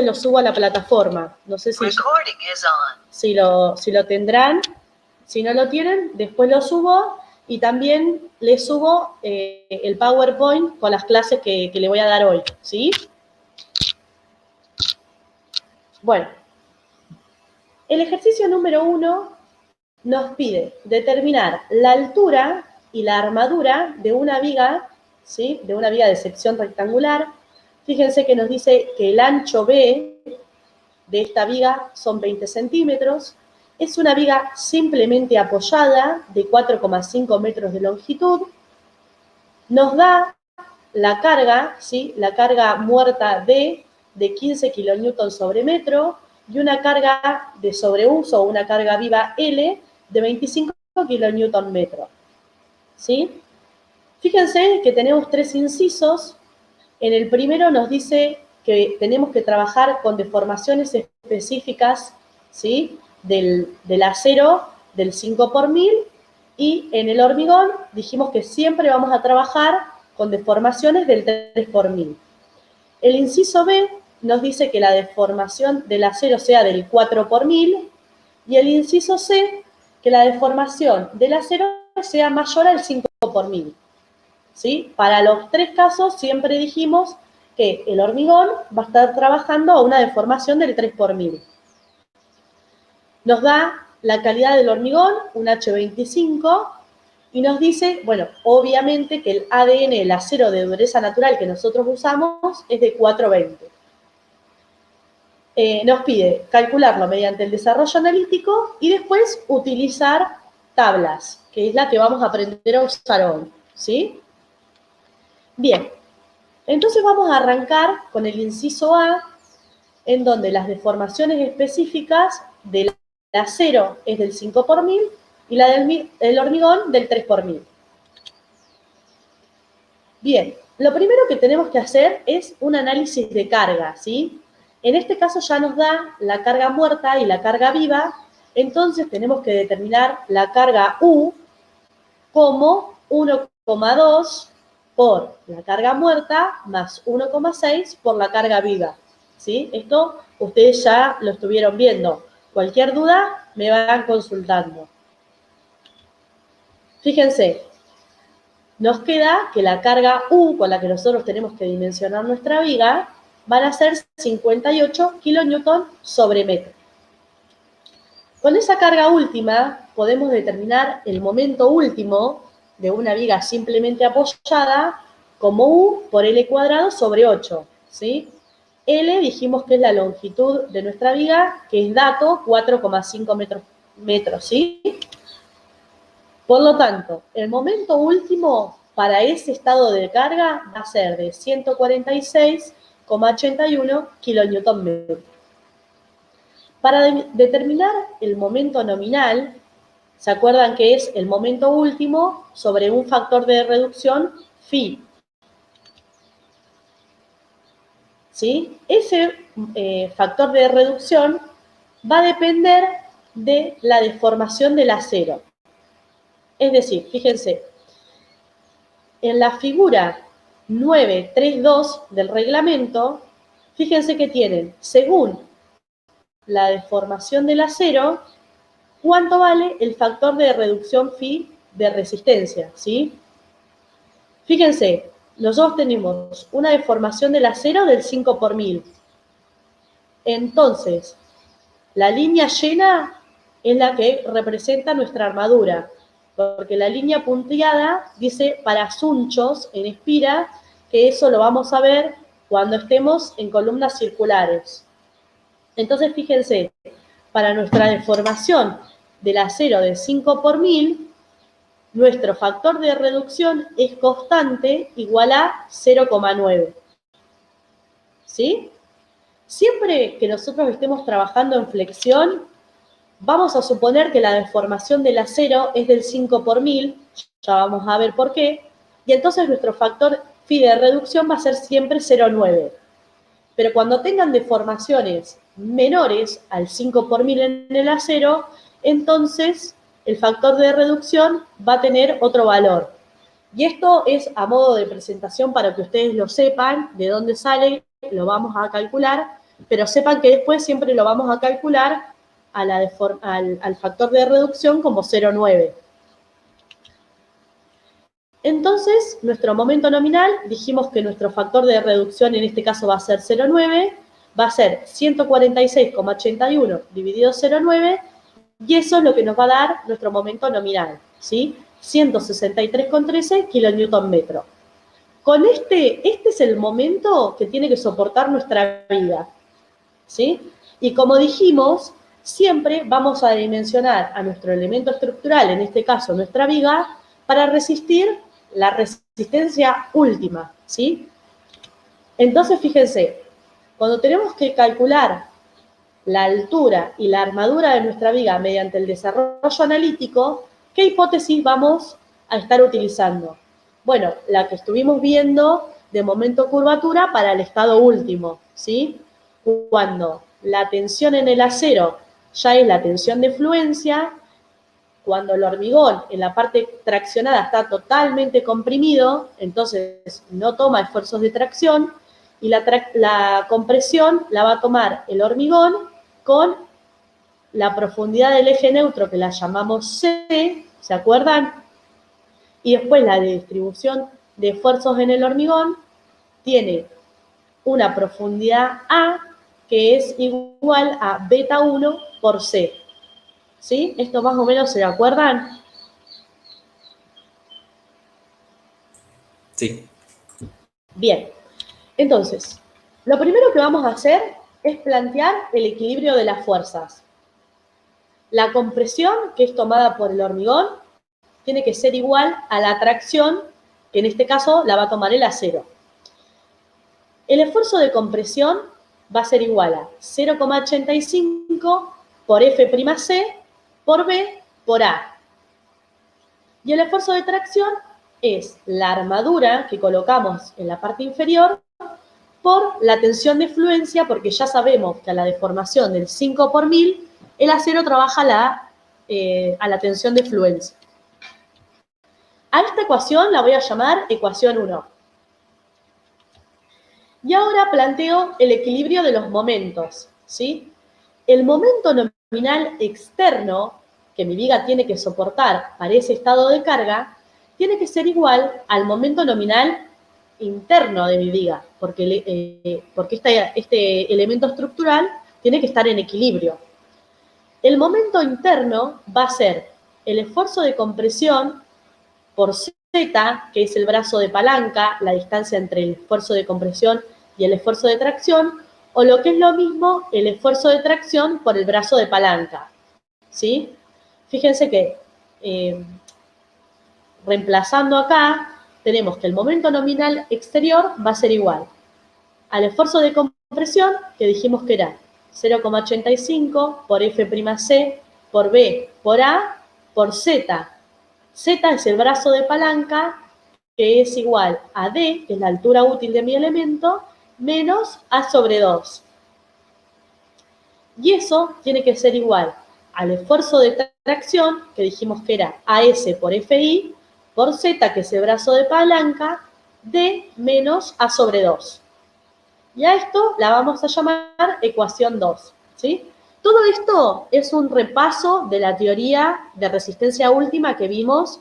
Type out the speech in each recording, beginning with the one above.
lo subo a la plataforma. No sé si lo tendrán. Si no lo tienen, después lo subo y también les subo el PowerPoint con las clases que le voy a dar hoy, ¿sí? Bueno, el ejercicio número 1 nos pide determinar la altura y la armadura de una viga, ¿sí? De una viga de sección rectangular. Fíjense que nos dice que el ancho B de esta viga son 20 centímetros. Es una viga simplemente apoyada de 4,5 metros de longitud. Nos da la carga, ¿sí? La carga muerta D de 15 kilonewton sobre metro y una carga de sobreuso o una carga viva L de 25 kilonewton metro. ¿Sí? Fíjense que tenemos 3 incisos. En el primero nos dice que tenemos que trabajar con deformaciones específicas, ¿sí? Del acero del 5 por 1000, y en el hormigón dijimos que siempre vamos a trabajar con deformaciones del 3 por 1000. El inciso B nos dice que la deformación del acero sea del 4 por 1000, y el inciso C, que la deformación del acero sea mayor al 5 por 1000. ¿Sí? Para los 3 casos siempre dijimos que el hormigón va a estar trabajando a una deformación del 3 por 1000. Nos da la calidad del hormigón, un H25, y nos dice, bueno, obviamente que el ADN, el acero de dureza natural que nosotros usamos, es de 420. Nos pide calcularlo mediante el desarrollo analítico y después utilizar tablas, que es la que vamos a aprender a usar hoy, ¿sí? Bien, entonces vamos a arrancar con el inciso A, en donde las deformaciones específicas del acero es del 5 por 1000 y la del hormigón del 3 por 1000. Bien, lo primero que tenemos que hacer es un análisis de carga, ¿sí? En este caso ya nos da la carga muerta y la carga viva, entonces tenemos que determinar la carga U como 1,2 por la carga muerta más 1,6 por la carga viva, ¿sí? Esto ustedes ya lo estuvieron viendo. Cualquier duda me van consultando. Fíjense, nos queda que la carga U con la que nosotros tenemos que dimensionar nuestra viga van a ser 58 kilonewton sobre metro. Con esa carga última podemos determinar el momento último de una viga simplemente apoyada como U por L cuadrado sobre 8, ¿sí? L dijimos que es la longitud de nuestra viga, que es dato 4,5 metros, ¿sí? Por lo tanto, el momento último para ese estado de carga va a ser de 146,81 kilonewton metro. Para determinar el momento nominal, ¿se acuerdan que es el momento último sobre un factor de reducción phi? ¿Sí? Ese factor de reducción va a depender de la deformación del acero. Es decir, fíjense, en la figura 932 del reglamento, fíjense que tienen, según la deformación del acero, cuánto vale el factor de reducción phi de resistencia, ¿sí? Fíjense, nosotros tenemos una deformación del acero del 5 por 1000. Entonces, la línea llena es la que representa nuestra armadura, porque la línea punteada dice para asunchos en espira, que eso lo vamos a ver cuando estemos en columnas circulares. Entonces, fíjense, para nuestra deformación del acero de 5 por 1000, nuestro factor de reducción es constante, igual a 0,9. ¿Sí? Siempre que nosotros estemos trabajando en flexión, vamos a suponer que la deformación del acero es del 5 por 1000, ya vamos a ver por qué, y entonces nuestro factor phi de reducción va a ser siempre 0,9. Pero cuando tengan deformaciones menores al 5 por 1000 en el acero, entonces el factor de reducción va a tener otro valor. Y esto es a modo de presentación para que ustedes lo sepan, de dónde sale, lo vamos a calcular, pero sepan que después siempre lo vamos a calcular al factor de reducción como 0,9. Entonces, nuestro momento nominal, dijimos que nuestro factor de reducción en este caso va a ser 0,9, va a ser 146,81 dividido 0,9, y eso es lo que nos va a dar nuestro momento nominal, ¿sí? 163,13 kilonewton metro. Con este es el momento que tiene que soportar nuestra viga, ¿sí? Y como dijimos, siempre vamos a dimensionar a nuestro elemento estructural, en este caso nuestra viga, para resistir la resistencia última, ¿sí? Entonces, fíjense, cuando tenemos que calcular la altura y la armadura de nuestra viga mediante el desarrollo analítico, ¿qué hipótesis vamos a estar utilizando? Bueno, la que estuvimos viendo de momento curvatura para el estado último, ¿sí? Cuando la tensión en el acero ya es la tensión de fluencia, cuando el hormigón en la parte traccionada está totalmente comprimido, entonces no toma esfuerzos de tracción, y la compresión la va a tomar el hormigón con la profundidad del eje neutro, que la llamamos C, ¿se acuerdan? Y después la distribución de esfuerzos en el hormigón tiene una profundidad A, que es igual a beta 1 por C. ¿Sí? ¿Esto más o menos se acuerdan? Sí. Bien. Entonces, lo primero que vamos a hacer es plantear el equilibrio de las fuerzas. La compresión, que es tomada por el hormigón, tiene que ser igual a la tracción, que en este caso la va a tomar el acero. El esfuerzo de compresión va a ser igual a 0,85 por F'C por B por A. Y el esfuerzo de tracción es la armadura que colocamos en la parte inferior por la tensión de fluencia, porque ya sabemos que a la deformación del 5 por 1000, el acero trabaja a la tensión de fluencia. A esta ecuación la voy a llamar ecuación 1. Y ahora planteo el equilibrio de los momentos, ¿sí? El momento nominal externo que mi viga tiene que soportar para ese estado de carga tiene que ser igual al momento nominal interno de mi viga, porque este elemento estructural tiene que estar en equilibrio. El momento interno va a ser el esfuerzo de compresión por Z, que es el brazo de palanca, la distancia entre el esfuerzo de compresión y el esfuerzo de tracción, o lo que es lo mismo, el esfuerzo de tracción por el brazo de palanca, ¿sí? Fíjense que reemplazando acá, tenemos que el momento nominal exterior va a ser igual al esfuerzo de compresión, que dijimos que era 0,85 por F'C por B por A por Z. Z es el brazo de palanca, que es igual a D, que es la altura útil de mi elemento, menos A sobre 2. Y eso tiene que ser igual al esfuerzo de tracción, que dijimos que era AS por FI, por Z, que es el brazo de palanca, D menos A sobre 2. Y a esto la vamos a llamar ecuación 2, ¿sí? Todo esto es un repaso de la teoría de resistencia última que vimos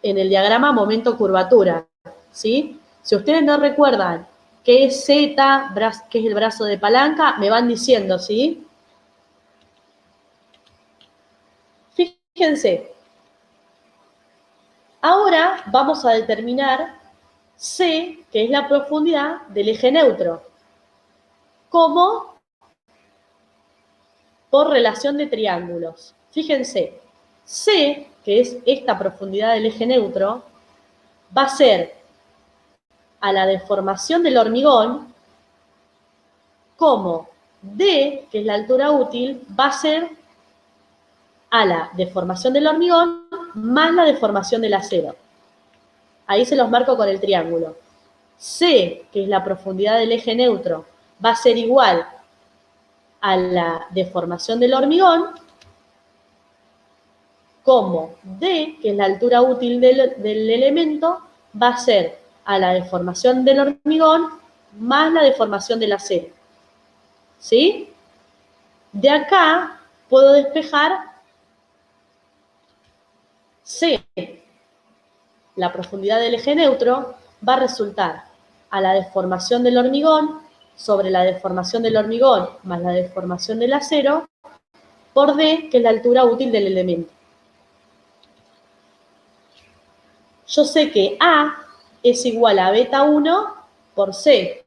en el diagrama momento-curvatura, ¿sí? Si ustedes no recuerdan qué es Z, qué es el brazo de palanca, me van diciendo, ¿sí? Fíjense, ahora vamos a determinar C, que es la profundidad del eje neutro, como por relación de triángulos. Fíjense, C, que es esta profundidad del eje neutro, va a ser a la deformación del hormigón, como D, que es la altura útil, va a ser a la deformación del hormigón más la deformación del acero. Ahí se los marco con el triángulo. C, que es la profundidad del eje neutro, va a ser igual a la deformación del hormigón, como D, que es la altura útil del elemento, va a ser a la deformación del hormigón más la deformación del acero. ¿sí? De acá puedo despejar C. La profundidad del eje neutro va a resultar a la deformación del hormigón sobre la deformación del hormigón más la deformación del acero por D, que es la altura útil del elemento. Yo sé que A es igual a beta 1 por C.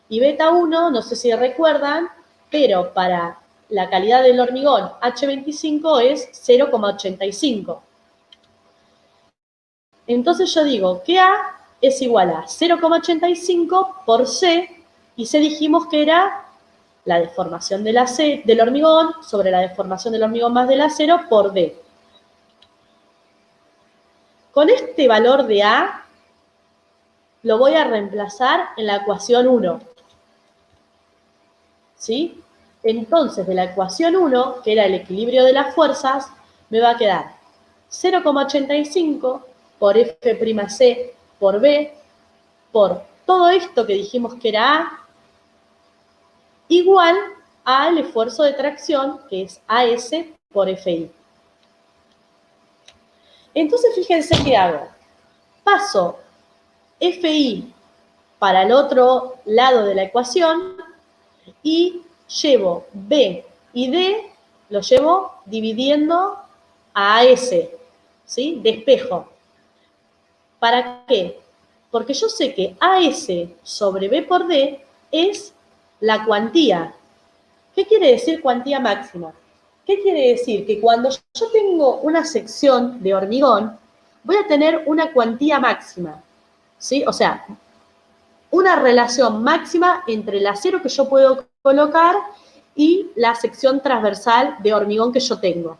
Y beta 1, no sé si recuerdan, pero para la calidad del hormigón H25 es 0,85. Entonces yo digo que A es igual a 0,85 por C, y C dijimos que era la deformación del hormigón sobre la deformación del hormigón más del acero por D. Con este valor de A lo voy a reemplazar en la ecuación 1. ¿Sí? Entonces, de la ecuación 1, que era el equilibrio de las fuerzas, me va a quedar 0,85 por F'C por B, por todo esto que dijimos que era A, igual al esfuerzo de tracción, que es AS por FI. Entonces, fíjense qué hago. Paso FI para el otro lado de la ecuación y llevo B y D, lo llevo dividiendo a AS, ¿sí? Despejo. ¿Para qué? Porque yo sé que AS sobre B por D es la cuantía. ¿Qué quiere decir cuantía máxima? ¿Qué quiere decir? Que cuando yo tengo una sección de hormigón, voy a tener una cuantía máxima, ¿sí? O sea, una relación máxima entre el acero que yo puedo colocar y la sección transversal de hormigón que yo tengo,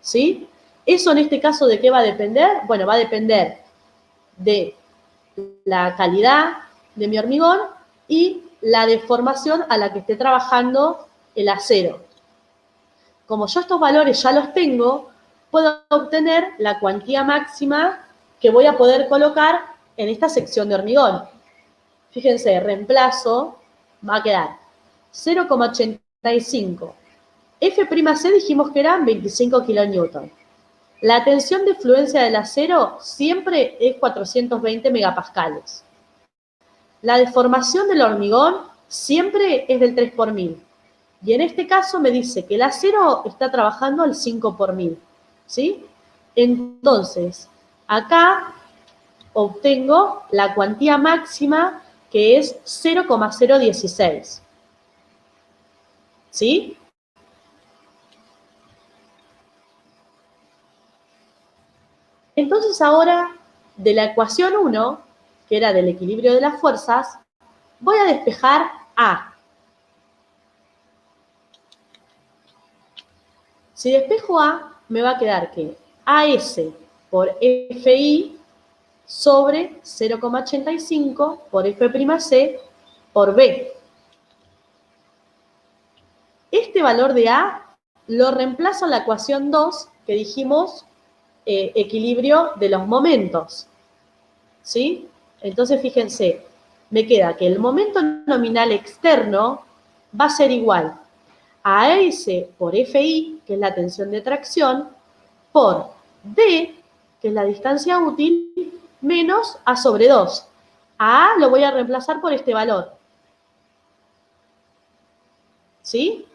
¿sí? Eso en este caso, ¿de qué va a depender? Bueno, va a depender de la calidad de mi hormigón y la deformación a la que esté trabajando el acero. Como yo estos valores ya los tengo, puedo obtener la cuantía máxima que voy a poder colocar en esta sección de hormigón. Fíjense, reemplazo, va a quedar 0,85. F'C dijimos que eran 25 kilonewton. La tensión de fluencia del acero siempre es 420 megapascales. La deformación del hormigón siempre es del 3 por 1000. Y en este caso me dice que el acero está trabajando al 5 por 1000. ¿Sí? Entonces, acá obtengo la cuantía máxima, que es 0,016. ¿Sí? Entonces ahora, de la ecuación 1, que era del equilibrio de las fuerzas, voy a despejar A. Si despejo A, me va a quedar que AS por FI sobre 0,85 por F'C por B. Este valor de A lo reemplazo en la ecuación 2, que dijimos equilibrio de los momentos. ¿Sí? Entonces, fíjense, me queda que el momento nominal externo va a ser igual a AS por FI, que es la tensión de tracción, por D, que es la distancia útil, menos A sobre 2. A lo voy a reemplazar por este valor. ¿Sí?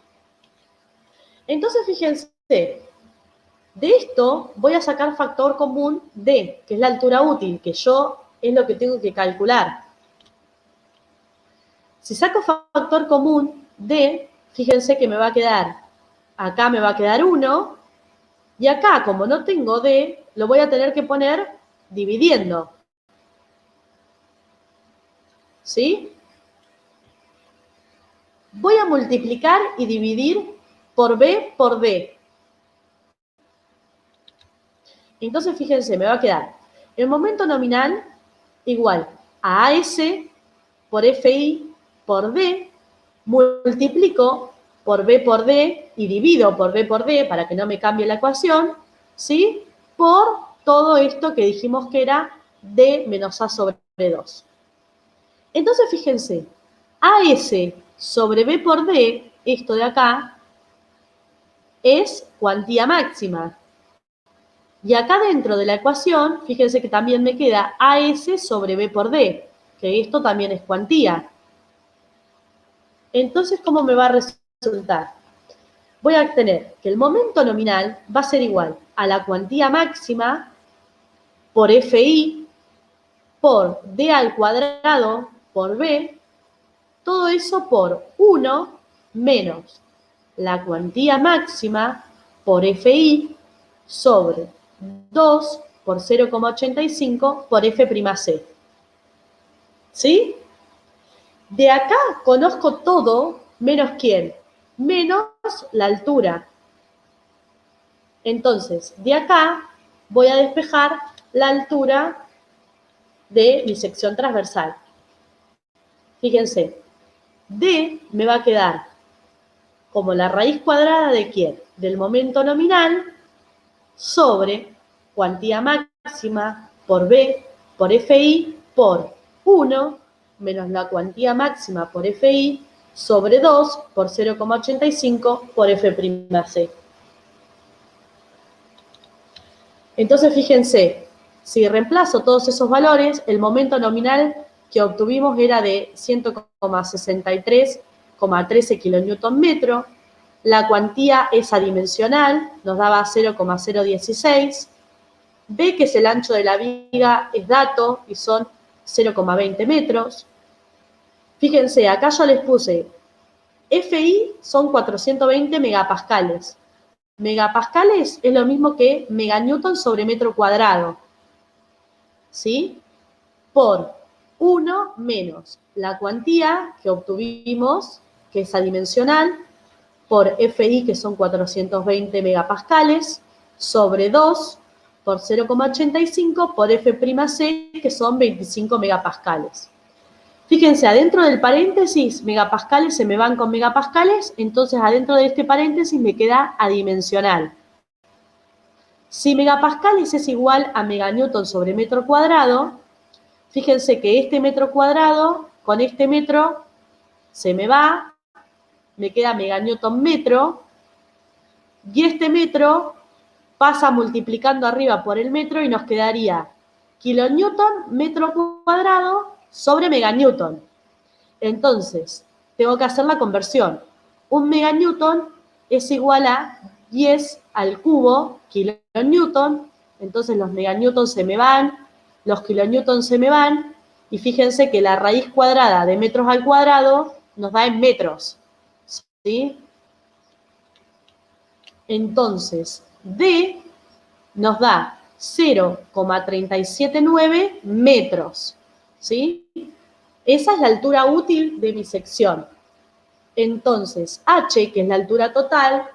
Entonces, fíjense, de esto voy a sacar factor común D, que es la altura útil, que yo es lo que tengo que calcular. Si saco factor común D, fíjense que me va a quedar, acá me va a quedar 1, y acá, como no tengo D, lo voy a tener que poner dividiendo. ¿Sí? Voy a multiplicar y dividir por B por D. Entonces, fíjense, me va a quedar el momento nominal igual a AS por FI por D, multiplico por B por D y divido por B por D para que no me cambie la ecuación, ¿sí? Por todo esto que dijimos que era D menos A sobre 2. Entonces, fíjense, AS sobre B por D, esto de acá, es cuantía máxima. Y acá dentro de la ecuación, fíjense que también me queda AS sobre B por D, que esto también es cuantía. Entonces, ¿cómo me va a resultar? Voy a tener que el momento nominal va a ser igual a la cuantía máxima por FI por D al cuadrado por B, todo eso por 1 menos la cuantía máxima por FI sobre 2 por 0,85 por F'C. ¿Sí? De acá conozco todo menos ¿quién? Menos la altura. Entonces, de acá voy a despejar la altura de mi sección transversal. Fíjense, D me va a quedar como la raíz cuadrada de ¿quién? Del momento nominal sobre cuantía máxima por B por FI por 1 menos la cuantía máxima por FI sobre 2 por 0,85 por F'C. Entonces, fíjense, si reemplazo todos esos valores, el momento nominal que obtuvimos era de 100,63,13 kN/m. La cuantía es adimensional, nos daba 0,016. B, que es el ancho de la viga, es dato y son 0,20 metros. Fíjense, acá yo les puse FI son 420 megapascales. Megapascales es lo mismo que meganewton sobre metro cuadrado, ¿sí? Por 1 menos la cuantía que obtuvimos, que es adimensional, por FI, que son 420 megapascales, sobre 2 por 0,85 por F'C, que son 25 megapascales. Fíjense, adentro del paréntesis, megapascales se me van con megapascales, entonces adentro de este paréntesis me queda adimensional. Si megapascales es igual a meganewton sobre metro cuadrado, fíjense que este metro cuadrado con este metro se me va, me queda meganewton metro, y este metro pasa multiplicando arriba por el metro y nos quedaría kilonewton metro cuadrado sobre meganewton. Entonces, tengo que hacer la conversión. Un meganewton es igual a 10 al cubo kilonewton, entonces los meganewtons se me van, los kilonewtons se me van, y fíjense que la raíz cuadrada de metros al cuadrado nos da en metros, ¿sí? Entonces, D nos da 0,379 metros, ¿sí? Esa es la altura útil de mi sección. Entonces, H, que es la altura total,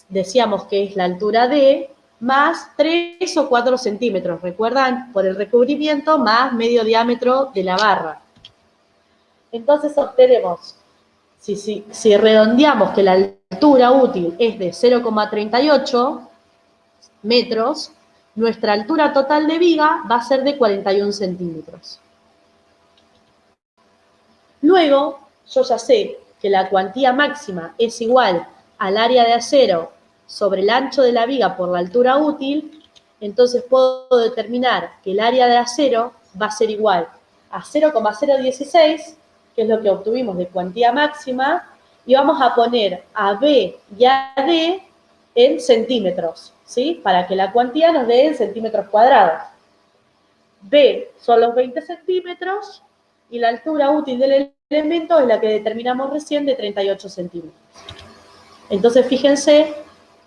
decíamos que es la altura D, más 3 o 4 centímetros, ¿recuerdan? Por el recubrimiento más medio diámetro de la barra. Entonces obtenemos, si redondeamos que la altura útil es de 0,38 metros, nuestra altura total de viga va a ser de 41 centímetros. Luego, yo ya sé que la cuantía máxima es igual al área de acero sobre el ancho de la viga por la altura útil, entonces puedo determinar que el área de acero va a ser igual a 0,016, que es lo que obtuvimos de cuantía máxima, y vamos a poner a B y a D en centímetros, ¿sí? Para que la cuantía nos dé en centímetros cuadrados. B son los 20 centímetros y la altura útil del elemento es la que determinamos recién de 38 centímetros. Entonces, fíjense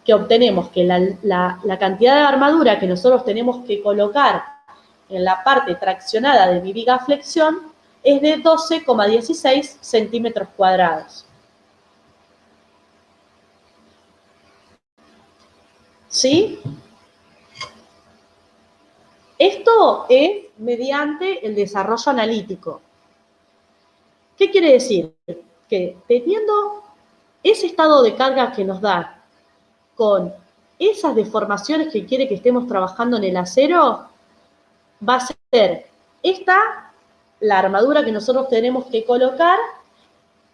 que obtenemos que la cantidad de armadura que nosotros tenemos que colocar en la parte traccionada de mi viga flexión es de 12,16 centímetros cuadrados. ¿Sí? Esto es mediante el desarrollo analítico. ¿Qué quiere decir? Que teniendo ese estado de carga que nos da con esas deformaciones que quiere que estemos trabajando en el acero, va a ser esta la armadura que nosotros tenemos que colocar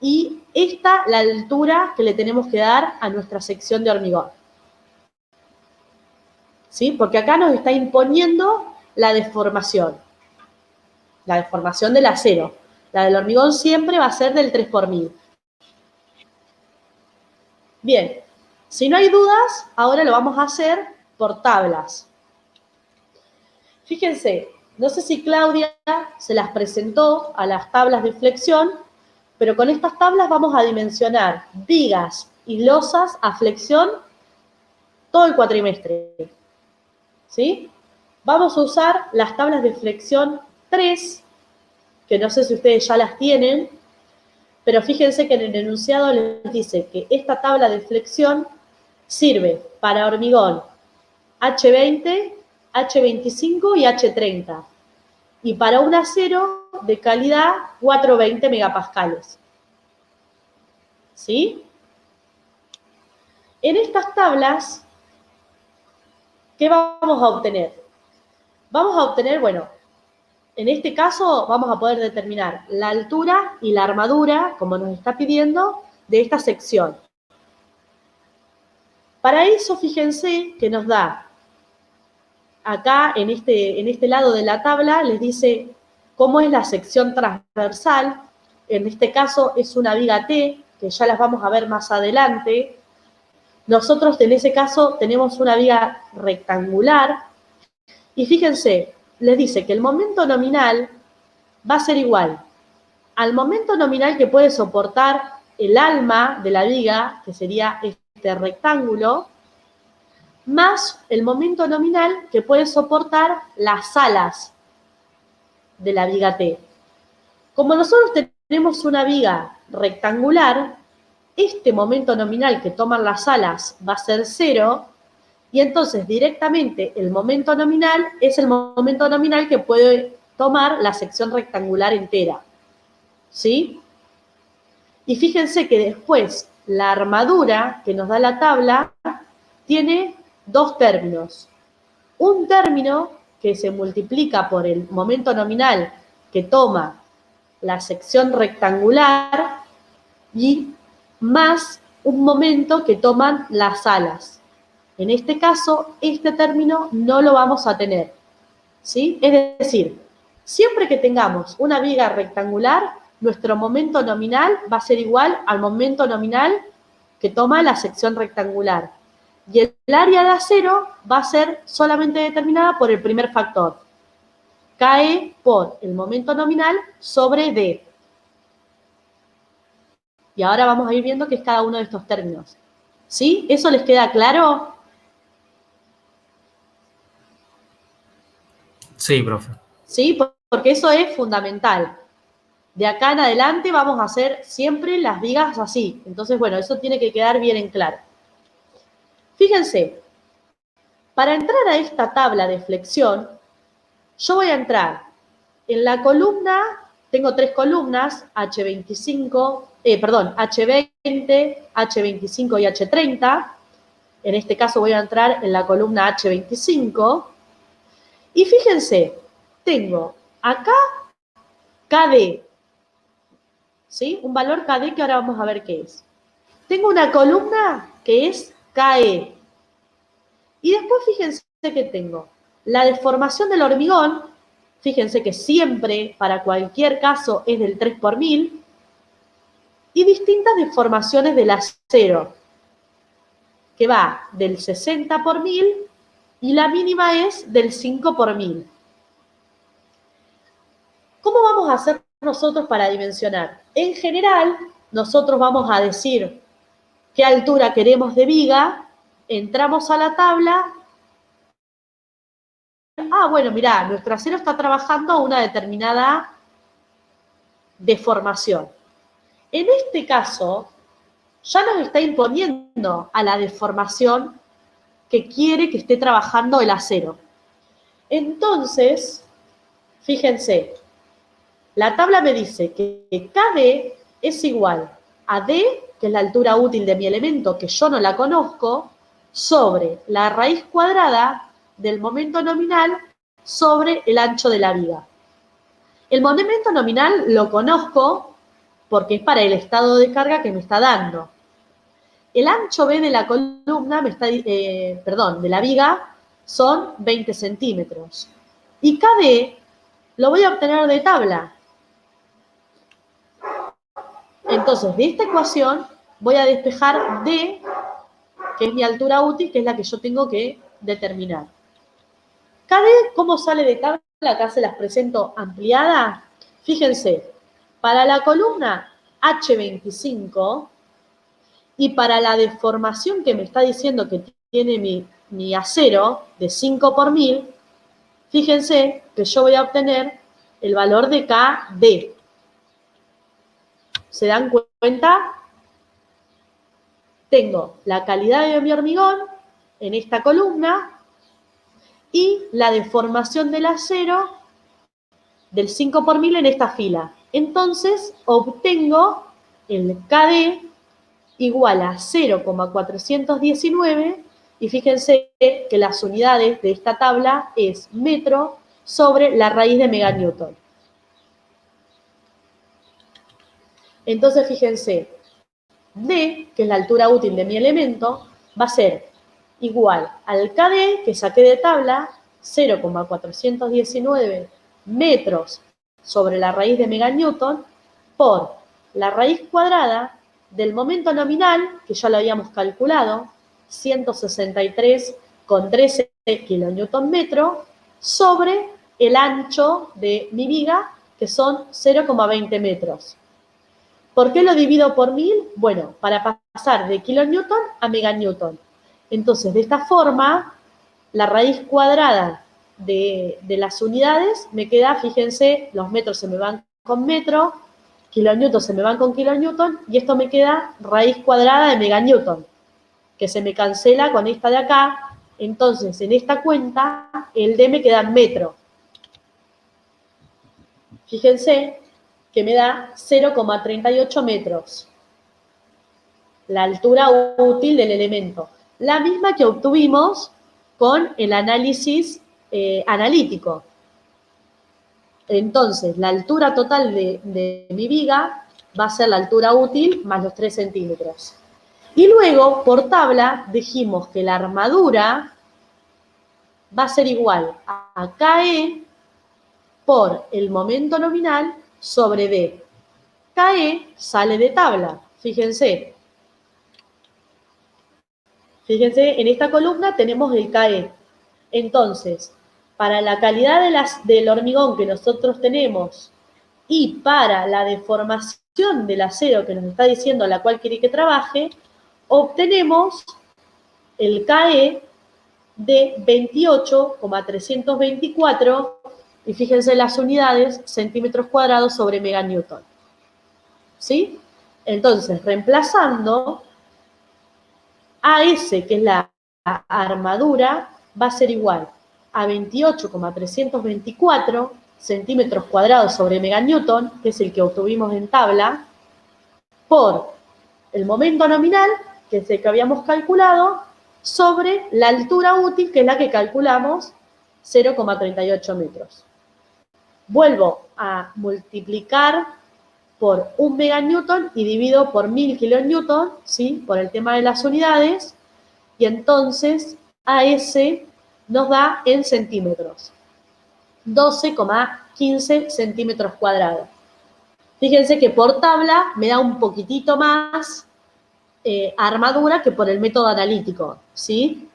y esta la altura que le tenemos que dar a nuestra sección de hormigón. ¿Sí? Porque acá nos está imponiendo la deformación del acero. La del hormigón siempre va a ser del 3 por 1000. Bien, si no hay dudas, ahora lo vamos a hacer por tablas. Fíjense, no sé si Claudia se las presentó a las tablas de flexión, pero con estas tablas vamos a dimensionar vigas y losas a flexión todo el cuatrimestre. ¿Sí? Vamos a usar las tablas de flexión 3, que no sé si ustedes ya las tienen, pero fíjense que en el enunciado les dice que esta tabla de flexión sirve para hormigón H20, H25 y H30. Y para un acero de calidad 420 megapascales. ¿Sí? En estas tablas, ¿qué vamos a obtener? Vamos a obtener, bueno, en este caso vamos a poder determinar la altura y la armadura, como nos está pidiendo, de esta sección. Para eso, fíjense que nos da, acá en este lado de la tabla, les dice cómo es la sección transversal. En este caso es una viga T, que ya las vamos a ver más adelante. Nosotros en ese caso tenemos una viga rectangular. Y fíjense, les dice que el momento nominal va a ser igual al momento nominal que puede soportar el alma de la viga, que sería este rectángulo, más el momento nominal que puede soportar las alas de la viga T. Como nosotros tenemos una viga rectangular, este momento nominal que toman las alas va a ser 0, y entonces directamente el momento nominal es el momento nominal que puede tomar la sección rectangular entera. ¿Sí? Y fíjense que después la armadura que nos da la tabla tiene dos términos. Un término que se multiplica por el momento nominal que toma la sección rectangular y más un momento que toman las alas. En este caso, este término no lo vamos a tener. ¿Sí? Es decir, siempre que tengamos una viga rectangular, nuestro momento nominal va a ser igual al momento nominal que toma la sección rectangular. Y el área de acero va a ser solamente determinada por el primer factor. Cae por el momento nominal sobre D. Y ahora vamos a ir viendo qué es cada uno de estos términos. ¿Sí? ¿Eso les queda claro? Sí, profe. ¿Sí? Porque eso es fundamental. De acá en adelante vamos a hacer siempre las vigas así. Entonces, bueno, eso tiene que quedar bien en claro. Fíjense, para entrar a esta tabla de flexión, yo voy a entrar en la columna, tengo tres columnas, H20, H25 y H30. En este caso voy a entrar en la columna H25. Y fíjense, tengo acá KD, ¿sí? Un valor KD que ahora vamos a ver qué es. Tengo una columna que es KE. Y después fíjense que tengo la deformación del hormigón, fíjense que siempre, para cualquier caso, es del 3 por 1000, y distintas deformaciones del acero, que va del 60 por 1000 y la mínima es del 5 por 1000. ¿Cómo vamos a hacer nosotros para dimensionar? En general, nosotros vamos a decir qué altura queremos de viga, entramos a la tabla. Bueno, mirá, nuestro acero está trabajando a una determinada deformación. En este caso, ya nos está imponiendo a la deformación que quiere que esté trabajando el acero. Entonces, fíjense, la tabla me dice que KD es igual a D, que es la altura útil de mi elemento, que yo no la conozco, sobre la raíz cuadrada del momento nominal sobre el ancho de la viga. El momento nominal lo conozco porque es para el estado de carga que me está dando. El ancho B de la columna, de la viga, son 20 centímetros. Y KD lo voy a obtener de tabla. Entonces, de esta ecuación voy a despejar D, que es mi altura útil, que es la que yo tengo que determinar. KD, ¿cómo sale de tabla? Acá se las presento ampliada. Fíjense, para la columna H25 y para la deformación que me está diciendo que tiene mi acero de 5 por 1000, fíjense que yo voy a obtener el valor de KD. ¿Se dan cuenta? Tengo la calidad de mi hormigón en esta columna y la deformación del acero del 5 por 1000 en esta fila. Entonces, obtengo el KD igual a 0,419 y fíjense que las unidades de esta tabla es metro sobre la raíz de meganewton. Entonces, fíjense, D, que es la altura útil de mi elemento, va a ser igual al KD que saqué de tabla, 0,419 metros sobre la raíz de meganewton, por la raíz cuadrada del momento nominal, que ya lo habíamos calculado, 163,13 kilonewton metro, sobre el ancho de mi viga, que son 0,20 metros. ¿Por qué lo divido por 1000? Bueno, para pasar de kilonewton a meganewton. Entonces, de esta forma, la raíz cuadrada de las unidades me queda, fíjense, los metros se me van con metro, kilonewton se me van con kilonewton, y esto me queda raíz cuadrada de meganewton, que se me cancela con esta de acá. Entonces, en esta cuenta, el D me queda en metro. Fíjense que me da 0,38 metros. La altura útil del elemento. La misma que obtuvimos con el análisis analítico. Entonces, la altura total de mi viga va a ser la altura útil más los 3 centímetros. Y luego, por tabla, dijimos que la armadura va a ser igual a KE por el momento nominal sobre D. KE sale de tabla, fíjense. Fíjense, en esta columna tenemos el KE. Entonces, para la calidad del hormigón que nosotros tenemos y para la deformación del acero que nos está diciendo a la cual quiere que trabaje, obtenemos el KE de 28,324, y fíjense las unidades, centímetros cuadrados sobre meganewton. ¿Sí? Entonces, reemplazando, AS, que es la armadura, va a ser igual a 28,324 centímetros cuadrados sobre meganewton, que es el que obtuvimos en tabla, por el momento nominal, que es el que habíamos calculado, sobre la altura útil, que es la que calculamos, 0,38 metros. Vuelvo a multiplicar por 1 meganewton y divido por 1000 kilonewton, ¿sí? Por el tema de las unidades, y entonces AS nos da en centímetros, 12,15 centímetros cuadrados. Fíjense que por tabla me da un poquitito más armadura que por el método analítico, ¿sí?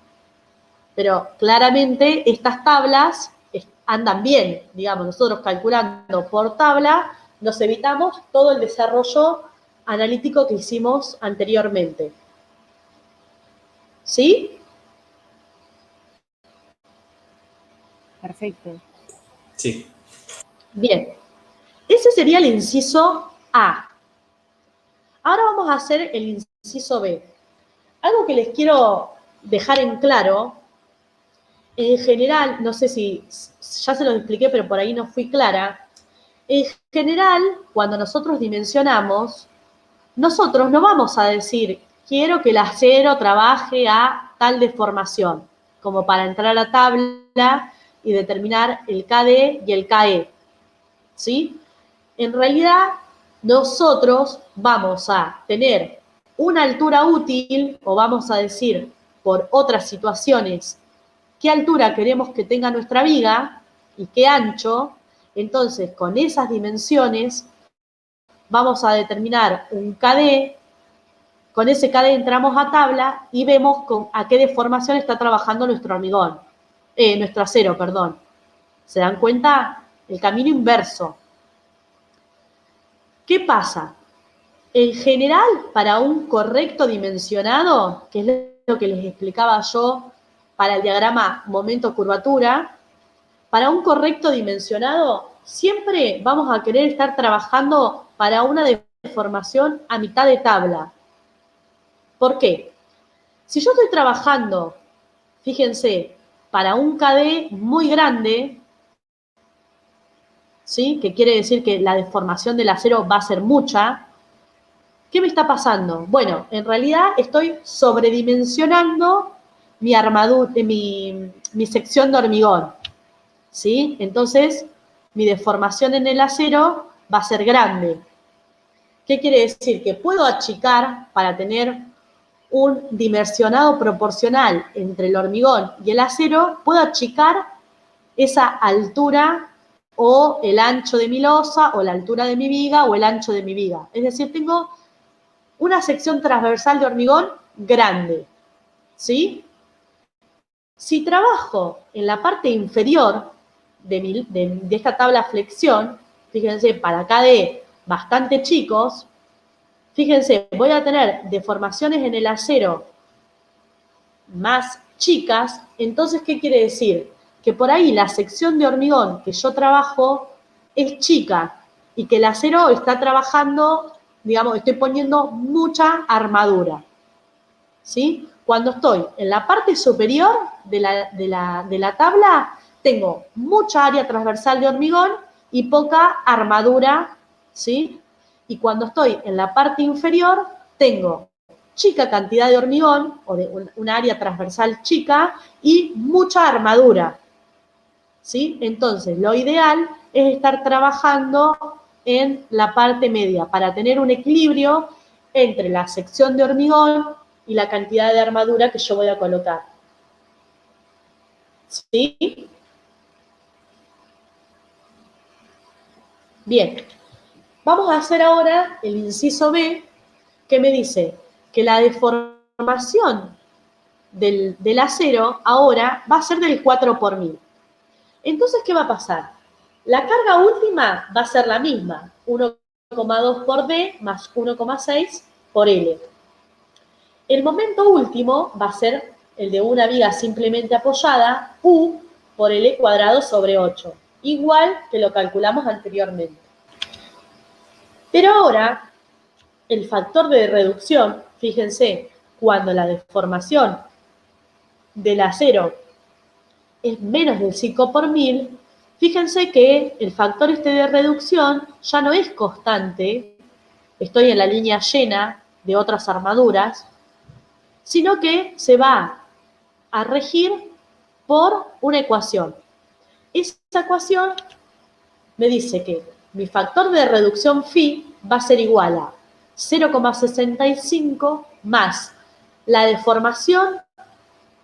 Pero claramente estas tablas andan bien, digamos, nosotros calculando por tabla nos evitamos todo el desarrollo analítico que hicimos anteriormente. ¿Sí? Perfecto. Sí. Bien. Ese sería el inciso A. Ahora vamos a hacer el inciso B. Algo que les quiero dejar en claro, en general, no sé si ya se los expliqué, pero por ahí no fui clara. En general, cuando nosotros dimensionamos, nosotros no vamos a decir, quiero que el acero trabaje a tal deformación, como para entrar a la tabla y determinar el KD y el KE. ¿Sí? En realidad, nosotros vamos a tener una altura útil, o vamos a decir por otras situaciones, qué altura queremos que tenga nuestra viga y qué ancho. Entonces, con esas dimensiones vamos a determinar un KD. Con ese KD entramos a tabla y vemos a qué deformación está trabajando nuestro hormigón, nuestro acero, perdón. ¿Se dan cuenta? El camino inverso. ¿Qué pasa? En general, para un correcto dimensionado, que es lo que les explicaba yo para el diagrama momento-curvatura, para un correcto dimensionado, siempre vamos a querer estar trabajando para una deformación a mitad de tabla. ¿Por qué? Si yo estoy trabajando, fíjense, para un KD muy grande, ¿sí? Que quiere decir que la deformación del acero va a ser mucha. ¿Qué me está pasando? Bueno, en realidad estoy sobredimensionando mi armadura, mi sección de hormigón, ¿sí? Entonces, mi deformación en el acero va a ser grande. ¿Qué quiere decir? Que puedo achicar para tener un dimensionado proporcional entre el hormigón y el acero, puedo achicar esa altura o el ancho de mi losa o la altura de mi viga o el ancho de mi viga. Es decir, tengo una sección transversal de hormigón grande, ¿sí? Si trabajo en la parte inferior de esta tabla flexión, fíjense, para KD bastante chicos, fíjense, voy a tener deformaciones en el acero más chicas. Entonces, ¿qué quiere decir? Que por ahí la sección de hormigón que yo trabajo es chica y que el acero está trabajando, digamos, estoy poniendo mucha armadura, ¿sí? Cuando estoy en la parte superior de la tabla, tengo mucha área transversal de hormigón y poca armadura, ¿sí? Y cuando estoy en la parte inferior, tengo chica cantidad de hormigón, o de una área transversal chica, y mucha armadura, ¿sí? Entonces, lo ideal es estar trabajando en la parte media para tener un equilibrio entre la sección de hormigón y la cantidad de armadura que yo voy a colocar. ¿Sí? Bien. Vamos a hacer ahora el inciso B, que me dice que la deformación del acero ahora va a ser del 4 por 1000. Entonces, ¿qué va a pasar? La carga última va a ser la misma, 1,2 por D más 1,6 por L. El momento último va a ser el de una viga simplemente apoyada, U por L cuadrado sobre 8, igual que lo calculamos anteriormente. Pero ahora, el factor de reducción, fíjense, cuando la deformación del acero es menos del 5 por 1000, fíjense que el factor de reducción ya no es constante, estoy en la línea llena de otras armaduras, sino que se va a regir por una ecuación. Esa ecuación me dice que mi factor de reducción phi va a ser igual a 0,65 más la deformación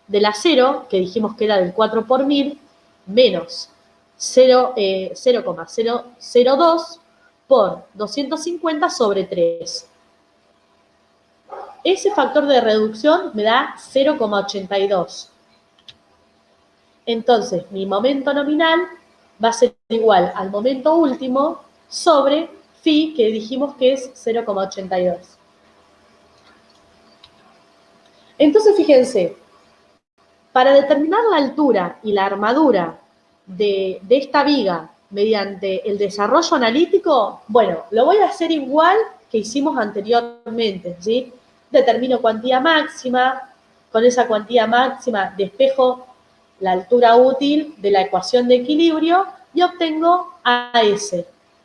del acero, que dijimos que era del 4 por 1000, menos 0,002 por 250 sobre 3. Ese factor de reducción me da 0,82. Entonces, mi momento nominal va a ser igual al momento último sobre phi, que dijimos que es 0,82. Entonces, fíjense, para determinar la altura y la armadura de esta viga mediante el desarrollo analítico, bueno, lo voy a hacer igual que hicimos anteriormente, ¿sí? Determino cuantía máxima, con esa cuantía máxima despejo la altura útil de la ecuación de equilibrio y obtengo AS,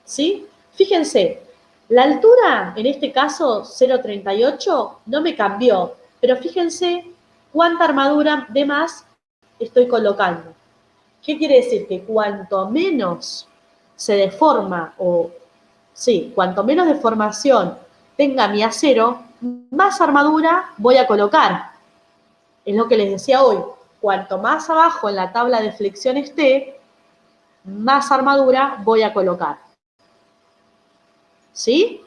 ¿sí? Fíjense, la altura, en este caso 0,38, no me cambió, pero fíjense cuánta armadura de más estoy colocando. ¿Qué quiere decir? Que cuanto menos se deforma o Sí, cuanto menos deformación tenga mi acero, más armadura voy a colocar. Es lo que les decía hoy. Cuanto más abajo en la tabla de flexión esté, más armadura voy a colocar. ¿Sí?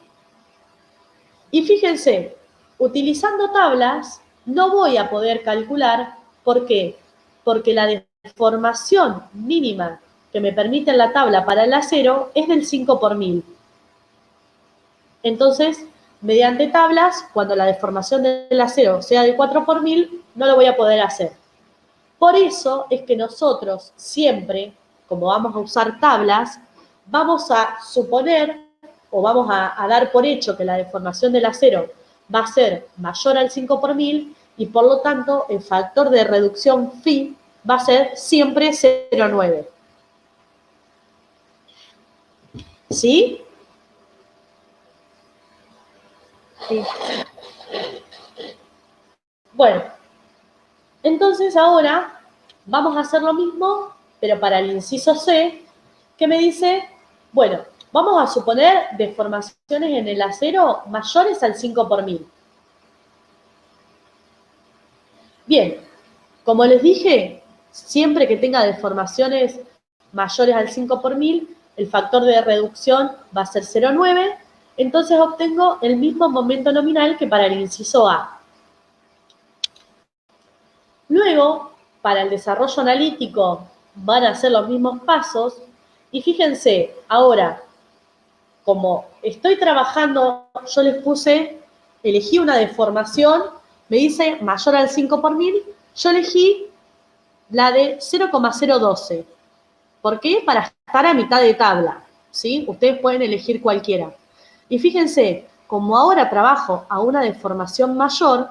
Y fíjense, utilizando tablas no voy a poder calcular. ¿Por qué? Porque la deformación mínima que me permite la tabla para el acero es del 5 por 1000. Entonces, mediante tablas, cuando la deformación del acero sea de 4 por 1000, no lo voy a poder hacer. Por eso es que nosotros siempre, como vamos a usar tablas, vamos a suponer o vamos a dar por hecho que la deformación del acero va a ser mayor al 5 por 1000 y por lo tanto el factor de reducción phi va a ser siempre 0,9. ¿Sí? Sí. Bueno, entonces ahora vamos a hacer lo mismo, pero para el inciso C, que me dice, bueno, vamos a suponer deformaciones en el acero mayores al 5 por 1000. Bien, como les dije, siempre que tenga deformaciones mayores al 5 por 1000, el factor de reducción va a ser 0,9, entonces obtengo el mismo momento nominal que para el inciso A. Luego, para el desarrollo analítico van a ser los mismos pasos y fíjense, ahora, como estoy trabajando, yo les puse, elegí una deformación, me dice mayor al 5 por 1000, yo elegí la de 0,012. ¿Por qué? Para estar a mitad de tabla, ¿sí? Ustedes pueden elegir cualquiera. Y fíjense, como ahora trabajo a una deformación mayor,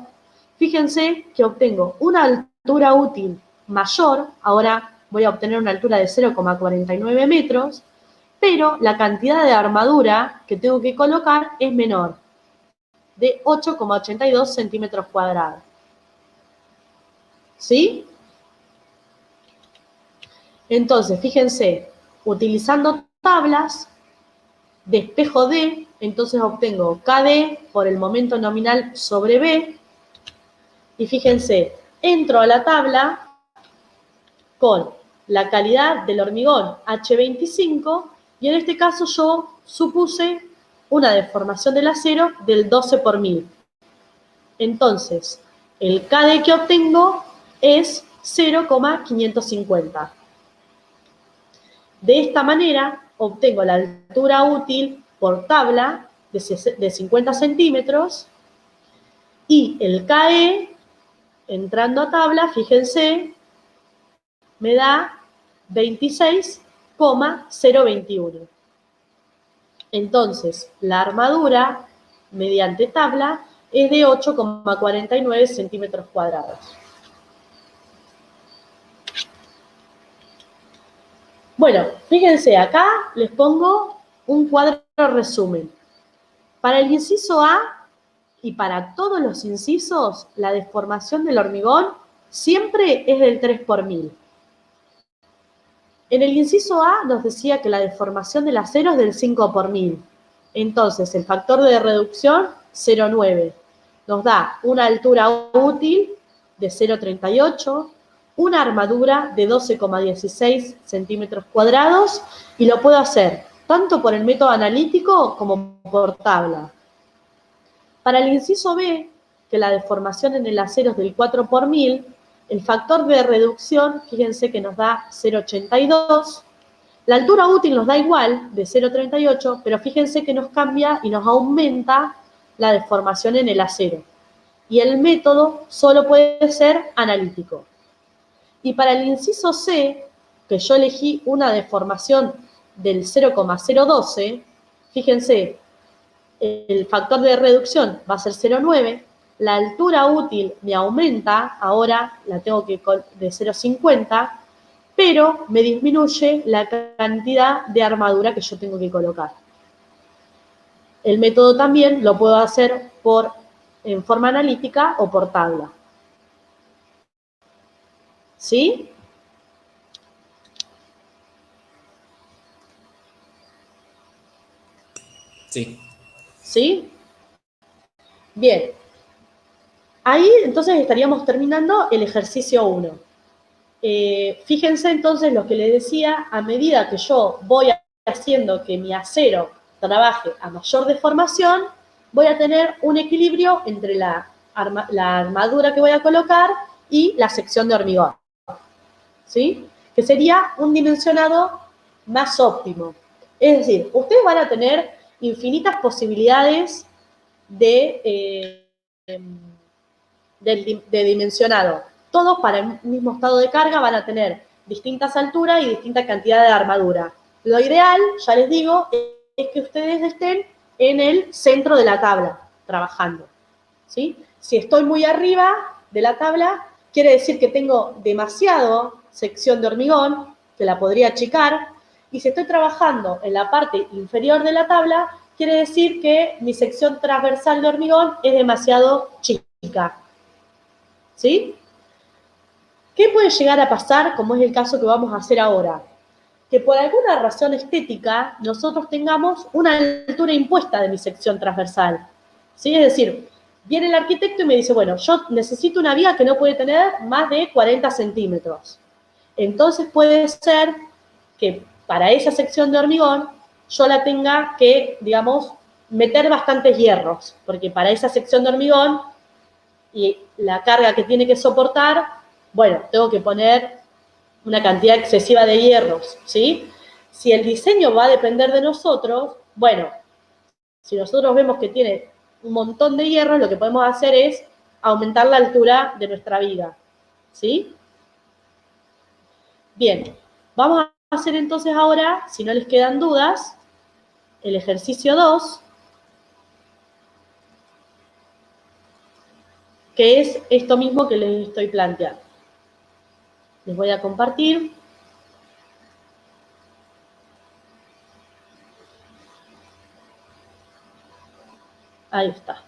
fíjense que obtengo una altura útil mayor, ahora voy a obtener una altura de 0,49 metros, pero la cantidad de armadura que tengo que colocar es menor, de 8,82 centímetros cuadrados. ¿Sí? Entonces, fíjense, utilizando tablas de espejo D, entonces obtengo KD por el momento nominal sobre B, y fíjense, entro a la tabla con la calidad del hormigón H25, y en este caso yo supuse una deformación del acero del 12 por 1000. Entonces, el KD que obtengo es 0,550. De esta manera, obtengo la altura útil por tabla de 50 centímetros y el KE, entrando a tabla, fíjense, me da 26,021. Entonces, la armadura, mediante tabla, es de 8,49 centímetros cuadrados. Bueno, fíjense, acá les pongo un cuadro resumen. Para el inciso A y para todos los incisos, la deformación del hormigón siempre es del 3 por 1000. En el inciso A nos decía que la deformación del acero es del 5 por 1000. Entonces, el factor de reducción, 0,9. Nos da una altura útil de 0,38, una armadura de 12,16 centímetros cuadrados, y lo puedo hacer tanto por el método analítico como por tabla. Para el inciso B, que la deformación en el acero es del 4 por 1000, el factor de reducción, fíjense que nos da 0,82. La altura útil nos da igual, de 0,38, pero fíjense que nos cambia y nos aumenta la deformación en el acero. Y el método solo puede ser analítico. Y para el inciso C, que yo elegí una deformación del 0,012, fíjense, el factor de reducción va a ser 0,9, la altura útil me aumenta, ahora la tengo que de 0,50, pero me disminuye la cantidad de armadura que yo tengo que colocar. El método también lo puedo hacer en forma analítica o por tabla. ¿Sí? Sí. ¿Sí? Bien. Ahí entonces estaríamos terminando el ejercicio 1. Fíjense entonces lo que les decía, a medida que yo voy haciendo que mi acero trabaje a mayor deformación, voy a tener un equilibrio entre la armadura que voy a colocar y la sección de hormigón, ¿sí? Que sería un dimensionado más óptimo. Es decir, ustedes van a tener infinitas posibilidades de dimensionado. Todos para el mismo estado de carga van a tener distintas alturas y distinta cantidad de armadura. Lo ideal, ya les digo, es que ustedes estén en el centro de la tabla, trabajando, ¿sí? Si estoy muy arriba de la tabla, quiere decir que tengo demasiado sección de hormigón, que la podría achicar, y si estoy trabajando en la parte inferior de la tabla, quiere decir que mi sección transversal de hormigón es demasiado chica, ¿sí? ¿Qué puede llegar a pasar, como es el caso que vamos a hacer ahora? Que por alguna razón estética nosotros tengamos una altura impuesta de mi sección transversal, ¿sí? Es decir, viene el arquitecto y me dice, bueno, yo necesito una viga que no puede tener más de 40 centímetros. Entonces puede ser que para esa sección de hormigón yo la tenga que, digamos, meter bastantes hierros, porque para esa sección de hormigón y la carga que tiene que soportar, bueno, tengo que poner una cantidad excesiva de hierros, ¿sí? Si el diseño va a depender de nosotros, bueno, si nosotros vemos que tiene un montón de hierros, lo que podemos hacer es aumentar la altura de nuestra viga, ¿sí? Bien, vamos a hacer entonces ahora, si no les quedan dudas, el ejercicio 2, que es esto mismo que les estoy planteando. Les voy a compartir. Ahí está.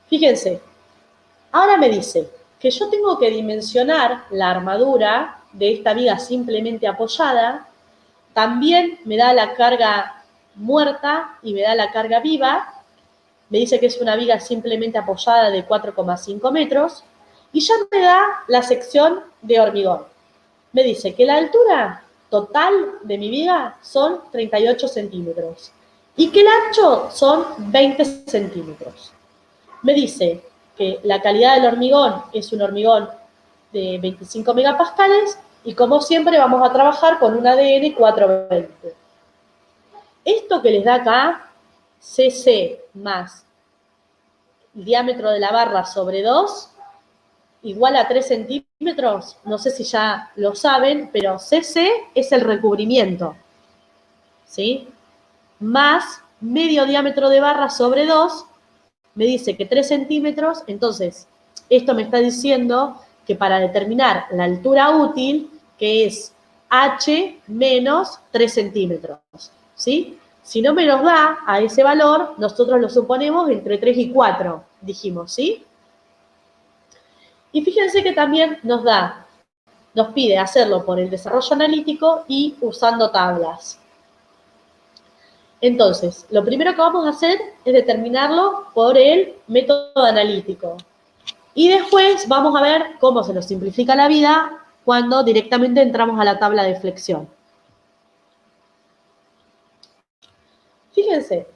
Fíjense, ahora me dice que yo tengo que dimensionar la armadura de esta viga simplemente apoyada, también me da la carga muerta y me da la carga viva, me dice que es una viga simplemente apoyada de 4,5 metros, y ya me da la sección de hormigón. Me dice que la altura total de mi viga son 38 centímetros y que el ancho son 20 centímetros. Me dice que la calidad del hormigón es un hormigón de 25 megapascales y como siempre vamos a trabajar con un ADN 420. Esto que les da acá, CC más el diámetro de la barra sobre 2, igual a 3 centímetros, no sé si ya lo saben, pero CC es el recubrimiento, ¿sí? Más medio diámetro de barra sobre 2, me dice que 3 centímetros, entonces esto me está diciendo que para determinar la altura útil, que es H menos 3 centímetros, ¿sí? Si no me nos da a ese valor, nosotros lo suponemos entre 3 y 4, dijimos, ¿sí? Y fíjense que también nos pide hacerlo por el desarrollo analítico y usando tablas. Entonces, lo primero que vamos a hacer es determinarlo por el método analítico. Y después vamos a ver cómo se nos simplifica la vida cuando directamente entramos a la tabla de flexión. Fíjense,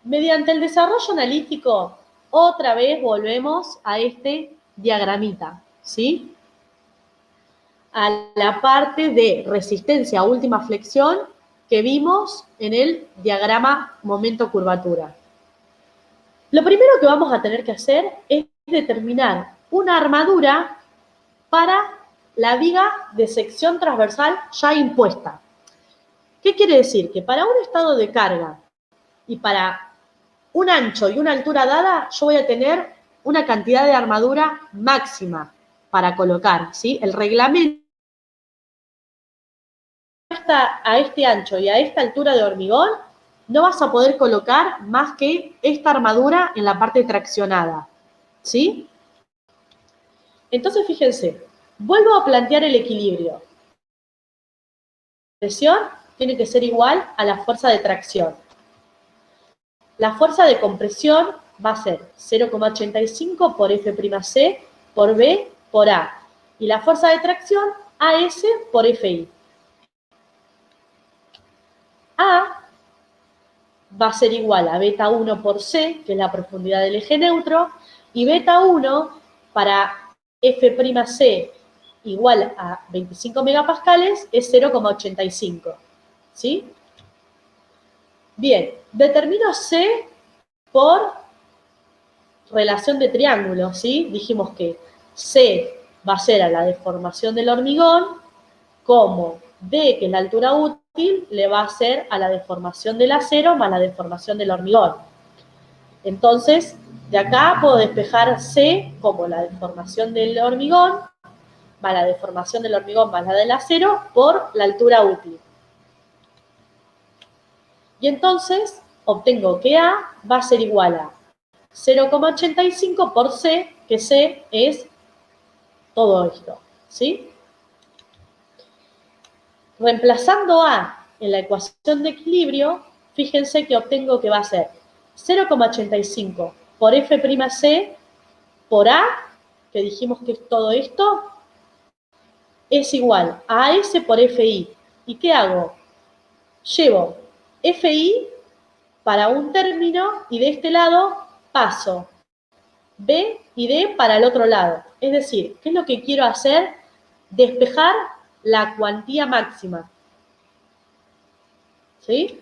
mediante el desarrollo analítico, otra vez volvemos a este diagramita, ¿sí? A la parte de resistencia a última flexión que vimos en el diagrama momento-curvatura. Lo primero que vamos a tener que hacer es determinar una armadura para la viga de sección transversal ya impuesta. ¿Qué quiere decir? Que para un estado de carga y para un ancho y una altura dada, yo voy a tener una cantidad de armadura máxima para colocar, ¿sí? El reglamento a este ancho y a esta altura de hormigón, no vas a poder colocar más que esta armadura en la parte traccionada, ¿sí? Entonces, fíjense, vuelvo a plantear el equilibrio. La presión tiene que ser igual a la fuerza de tracción. La fuerza de compresión va a ser 0,85 por F'C por B por A. Y la fuerza de tracción, AS por FI. A va a ser igual a beta 1 por C, que es la profundidad del eje neutro, y beta 1 para F'C igual a 25 megapascales es 0,85. ¿Sí? Bien, determino C por relación de triángulo, ¿sí? Dijimos que C va a ser a la deformación del hormigón, como D, que es la altura útil, le va a ser a la deformación del acero más la deformación del hormigón. Entonces, de acá puedo despejar C como la deformación del hormigón, más la deformación del hormigón más la del acero, por la altura útil. Y entonces obtengo que A va a ser igual a 0,85 por C, que C es todo esto, ¿sí? Reemplazando A en la ecuación de equilibrio, fíjense que obtengo que va a ser 0,85 por F'C por A, que dijimos que es todo esto, es igual a AS por FI. ¿Y qué hago? Llevo FI para un término y de este lado paso B y D para el otro lado. Es decir, ¿qué es lo que quiero hacer? Despejar la cuantía máxima. ¿Sí?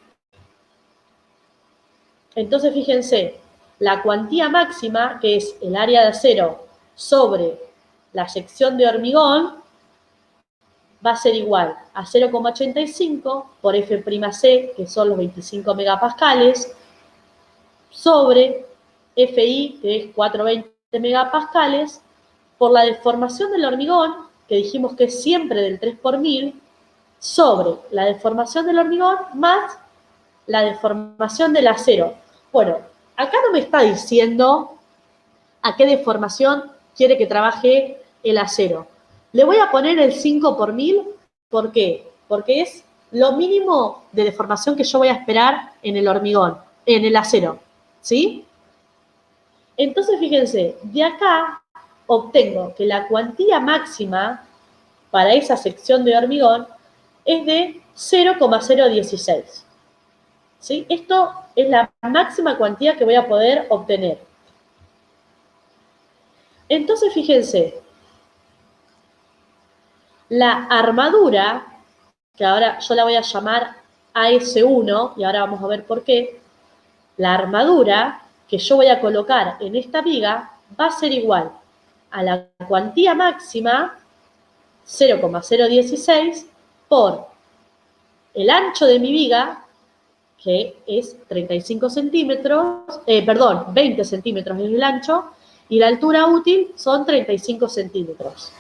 Entonces, fíjense, la cuantía máxima, que es el área de acero sobre la sección de hormigón, va a ser igual a 0,85 por F'C, que son los 25 megapascales, sobre FI, que es 420 megapascales, por la deformación del hormigón, que dijimos que es siempre del 3 por 1000, sobre la deformación del hormigón más la deformación del acero. Bueno, acá no me está diciendo a qué deformación quiere que trabaje el acero. Le voy a poner el 5 por 1000, ¿por qué? Porque es lo mínimo de deformación que yo voy a esperar en el hormigón, en el acero, ¿sí? Entonces, fíjense, de acá obtengo que la cuantía máxima para esa sección de hormigón es de 0,016. ¿Sí? Esto es la máxima cuantía que voy a poder obtener. Entonces, fíjense, la armadura, que ahora yo la voy a llamar AS1, y ahora vamos a ver por qué, la armadura que yo voy a colocar en esta viga va a ser igual a la cuantía máxima, 0,016, por el ancho de mi viga, que es 35 centímetros, 20 centímetros es el ancho, y la altura útil son 35 centímetros.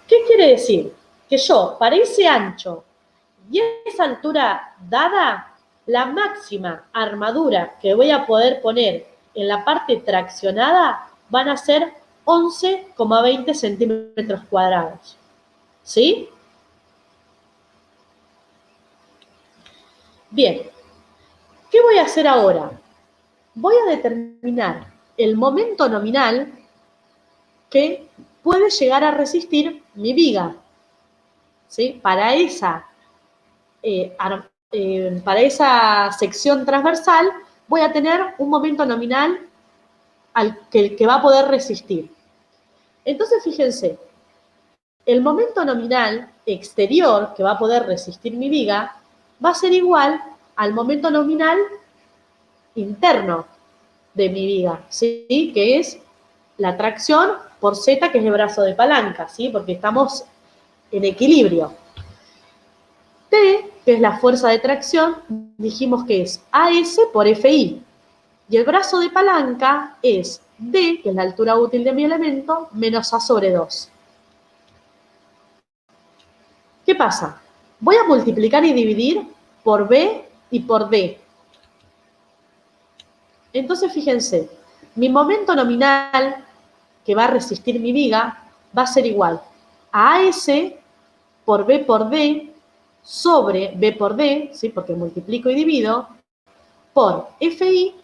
¿Qué quiere decir? Que yo, para ese ancho y esa altura dada, la máxima armadura que voy a poder poner en la parte traccionada van a ser 11,20 centímetros cuadrados. ¿Sí? Bien. ¿Qué voy a hacer ahora? Voy a determinar el momento nominal que puede llegar a resistir mi viga. ¿Sí? Para esa sección transversal voy a tener un momento nominal que va a poder resistir. Entonces, fíjense, el momento nominal exterior que va a poder resistir mi viga va a ser igual al momento nominal interno de mi viga, ¿sí? Que es la tracción por Z, que es el brazo de palanca, ¿sí? Porque estamos en equilibrio. T, que es la fuerza de tracción, dijimos que es AS por FI. Y el brazo de palanca es D, que es la altura útil de mi elemento, menos A sobre 2. ¿Qué pasa? Voy a multiplicar y dividir por B y por D. Entonces, fíjense, mi momento nominal que va a resistir mi viga va a ser igual a AS por B por D sobre B por D, ¿sí? Porque multiplico y divido, por FI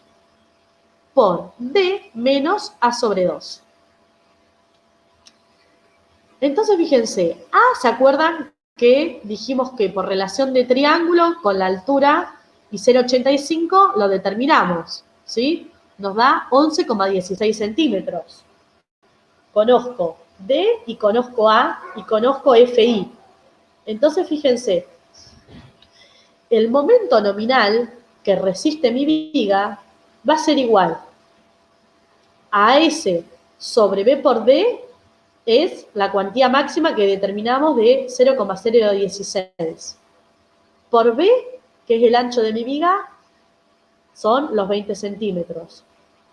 por D menos A sobre 2. Entonces, fíjense, A, ¿se acuerdan que dijimos que por relación de triángulo con la altura y 0,85 lo determinamos? ¿Sí? Nos da 11,16 centímetros. Conozco D y conozco A y conozco FI. Entonces, fíjense, el momento nominal que resiste mi viga va a ser igual a S sobre B por D, es la cuantía máxima que determinamos de 0,016. Por B, que es el ancho de mi viga, son los 20 centímetros.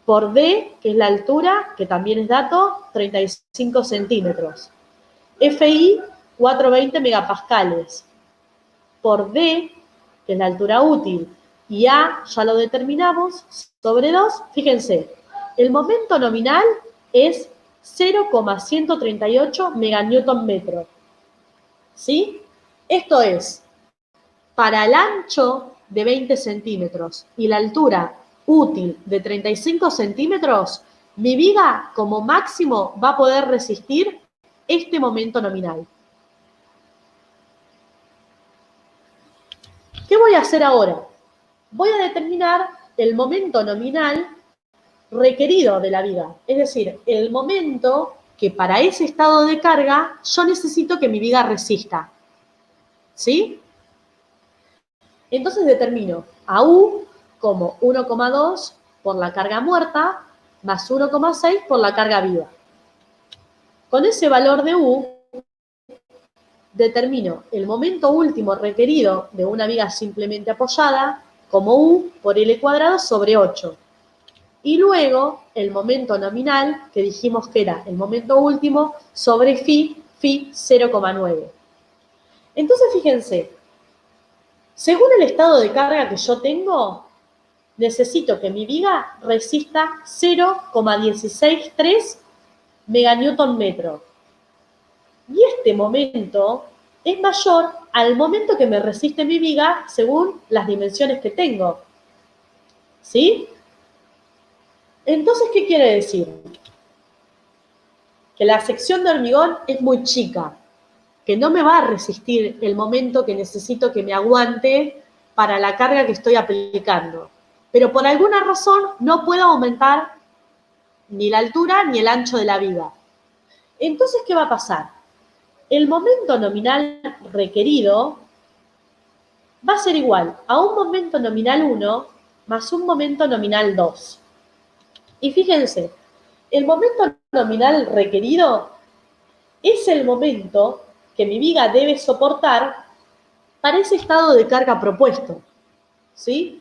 Por D, que es la altura, que también es dato, 35 centímetros. FI, 420 megapascales. Por D, que es la altura útil, y A, ya lo determinamos, sobre 2, fíjense, el momento nominal es 0,138 meganewton metro. ¿Sí? Esto es, para el ancho de 20 centímetros y la altura útil de 35 centímetros, mi viga como máximo va a poder resistir este momento nominal. ¿Qué voy a hacer ahora? Voy a determinar el momento nominal requerido de la viga, es decir, el momento que para ese estado de carga yo necesito que mi viga resista. ¿Sí? Entonces determino a U como 1,2 por la carga muerta más 1,6 por la carga viva. Con ese valor de U determino el momento último requerido de una viga simplemente apoyada como U por L cuadrado sobre 8. Y luego el momento nominal, que dijimos que era el momento último, sobre phi 0,9. Entonces, fíjense, según el estado de carga que yo tengo, necesito que mi viga resista 0,163 meganewton metro. Y este momento es mayor al momento que me resiste mi viga según las dimensiones que tengo. ¿Sí? Entonces, ¿qué quiere decir? Que la sección de hormigón es muy chica, que no me va a resistir el momento que necesito que me aguante para la carga que estoy aplicando. Pero por alguna razón no puedo aumentar ni la altura ni el ancho de la viga. Entonces, ¿qué va a pasar? El momento nominal requerido va a ser igual a un momento nominal 1 más un momento nominal 2. Y fíjense, el momento nominal requerido es el momento que mi viga debe soportar para ese estado de carga propuesto. ¿Sí?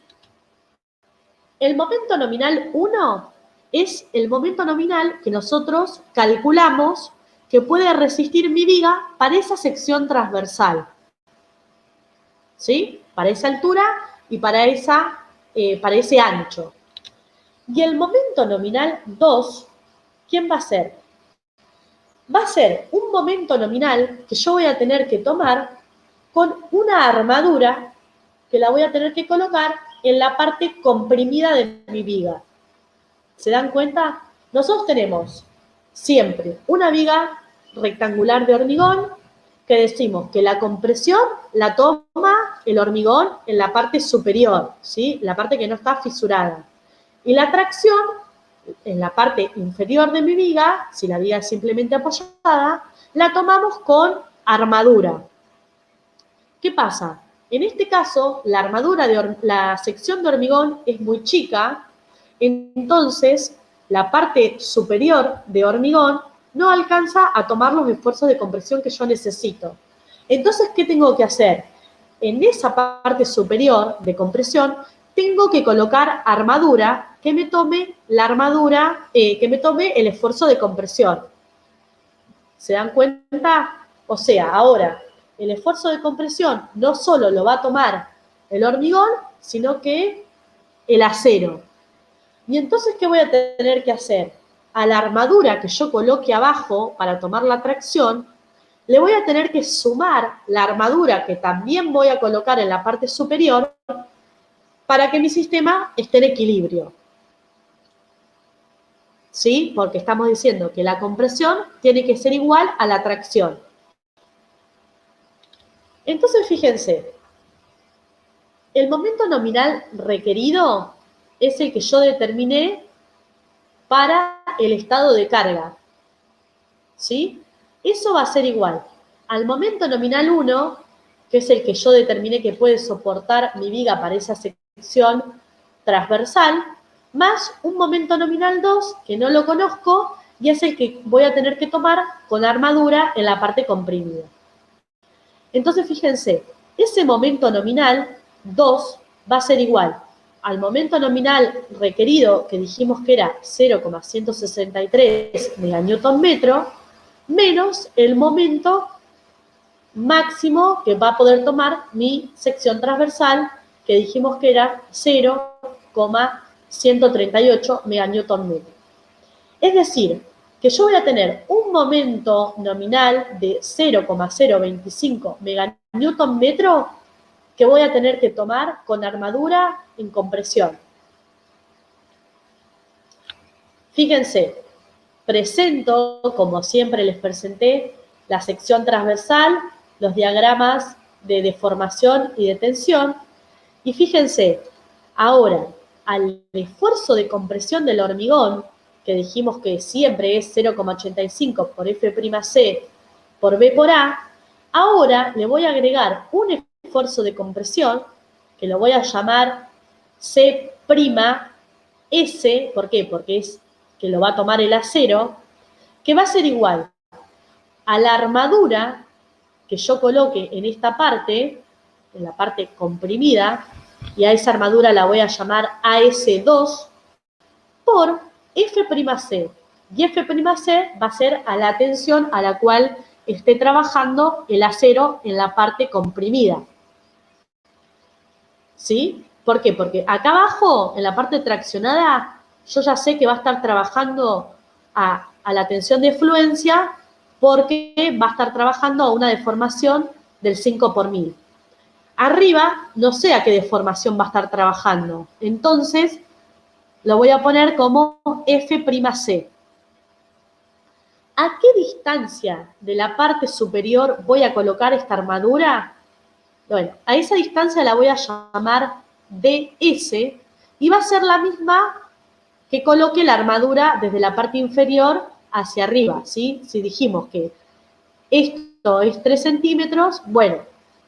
El momento nominal 1 es el momento nominal que nosotros calculamos que puede resistir mi viga para esa sección transversal. ¿Sí? Para esa altura y para ese ancho. Y el momento nominal 2, ¿quién va a ser? Va a ser un momento nominal que yo voy a tener que tomar con una armadura que la voy a tener que colocar en la parte comprimida de mi viga. ¿Se dan cuenta? Nosotros tenemos siempre una viga rectangular de hormigón que decimos que la compresión la toma el hormigón en la parte superior, ¿sí? La parte que no está fisurada. Y la tracción en la parte inferior de mi viga, si la viga es simplemente apoyada, la tomamos con armadura. ¿Qué pasa? En este caso, la sección de hormigón es muy chica, entonces la parte superior de hormigón no alcanza a tomar los esfuerzos de compresión que yo necesito. Entonces, ¿qué tengo que hacer? En esa parte superior de compresión, tengo que colocar armadura que me tome el esfuerzo de compresión. ¿Se dan cuenta? O sea, ahora, el esfuerzo de compresión no solo lo va a tomar el hormigón, sino que el acero. Y entonces, ¿qué voy a tener que hacer? A la armadura que yo coloque abajo para tomar la tracción, le voy a tener que sumar la armadura que también voy a colocar en la parte superior para que mi sistema esté en equilibrio. ¿sí? Porque estamos diciendo que la compresión tiene que ser igual a la tracción. Entonces, fíjense, el momento nominal requerido es el que yo determiné para el estado de carga, ¿sí? Eso va a ser igual al momento nominal 1, que es el que yo determiné que puede soportar mi viga para esa sección transversal, más un momento nominal 2, que no lo conozco, y es el que voy a tener que tomar con armadura en la parte comprimida. Entonces, fíjense, ese momento nominal 2 va a ser igual al momento nominal requerido, que dijimos que era 0,163 meganewton-metro, menos el momento máximo que va a poder tomar mi sección transversal, que dijimos que era 0,138 meganewton-metro. Es decir, que yo voy a tener un momento nominal de 0,025 meganewton-metro que voy a tener que tomar con armadura en compresión. Fíjense, presento, como siempre les presenté, la sección transversal, los diagramas de deformación y de tensión, y fíjense, ahora, al esfuerzo de compresión del hormigón, que dijimos que siempre es 0,85 por F'C por B por A, ahora le voy a agregar un esfuerzo de compresión, que lo voy a llamar C'S, ¿por qué? Porque es que lo va a tomar el acero, que va a ser igual a la armadura que yo coloque en esta parte, en la parte comprimida, y a esa armadura la voy a llamar AS2, por F'C. Y F'C va a ser a la tensión a la cual esté trabajando el acero en la parte comprimida. ¿Sí? ¿Por qué? Porque acá abajo, en la parte traccionada, yo ya sé que va a estar trabajando a la tensión de fluencia porque va a estar trabajando a una deformación del 5 por 1000. Arriba no sé a qué deformación va a estar trabajando. Entonces, lo voy a poner como F'C. ¿A qué distancia de la parte superior voy a colocar esta armadura? Bueno, a esa distancia la voy a llamar ds y va a ser la misma que coloque la armadura desde la parte inferior hacia arriba, ¿sí? Si dijimos que esto es 3 centímetros, bueno,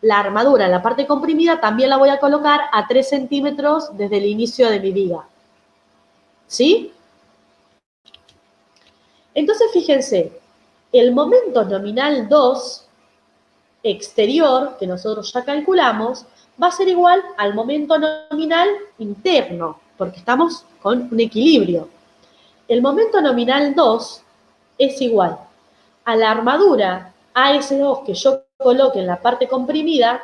la armadura en la parte comprimida también la voy a colocar a 3 centímetros desde el inicio de mi viga. ¿Sí? Entonces, fíjense, el momento nominal 2 exterior, que nosotros ya calculamos, va a ser igual al momento nominal interno, porque estamos con un equilibrio. El momento nominal 2 es igual a la armadura AS2 que yo coloque en la parte comprimida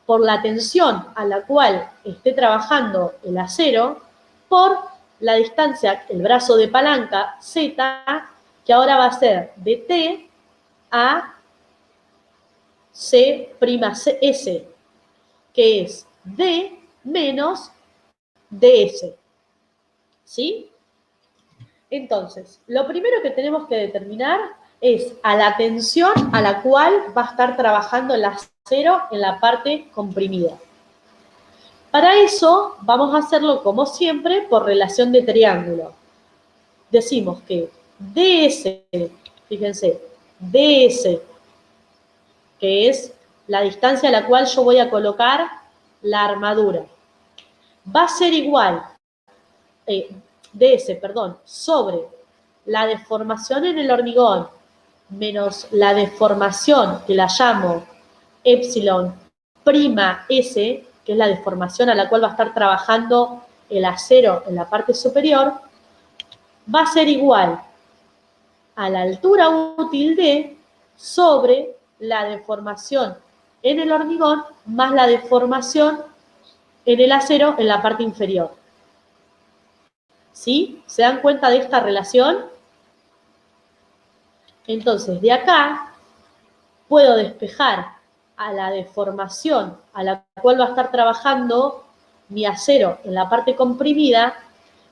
por la tensión a la cual esté trabajando el acero por la distancia, el brazo de palanca Z, que ahora va a ser de T a C'S, que es D menos DS. ¿Sí? Entonces, lo primero que tenemos que determinar es a la tensión a la cual va a estar trabajando el acero en la parte comprimida. Para eso, vamos a hacerlo como siempre por relación de triángulo. Decimos que DS, fíjense, DS, que es la distancia a la cual yo voy a colocar la armadura, va a ser igual, sobre la deformación en el hormigón menos la deformación que la llamo epsilon prima S, que es la deformación a la cual va a estar trabajando el acero en la parte superior, va a ser igual a la altura útil D sobre la deformación en el hormigón más la deformación en el acero en la parte inferior. ¿Sí? ¿Se dan cuenta de esta relación? Entonces, de acá puedo despejar a la deformación a la cual va a estar trabajando mi acero en la parte comprimida.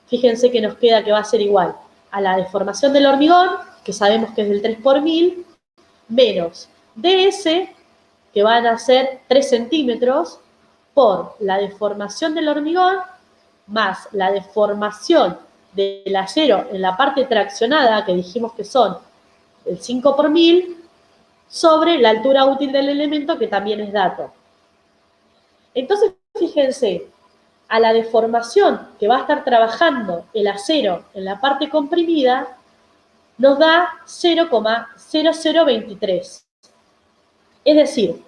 Fíjense que nos queda que va a ser igual a la deformación del hormigón, que sabemos que es del 3 por 1000, menos ds, que van a ser 3 centímetros, por la deformación del hormigón, más la deformación del acero en la parte traccionada, que dijimos que son el 5 por 1000, sobre la altura útil del elemento, que también es dato. Entonces, fíjense, a la deformación que va a estar trabajando el acero en la parte comprimida, nos da 0,0023. Es decir,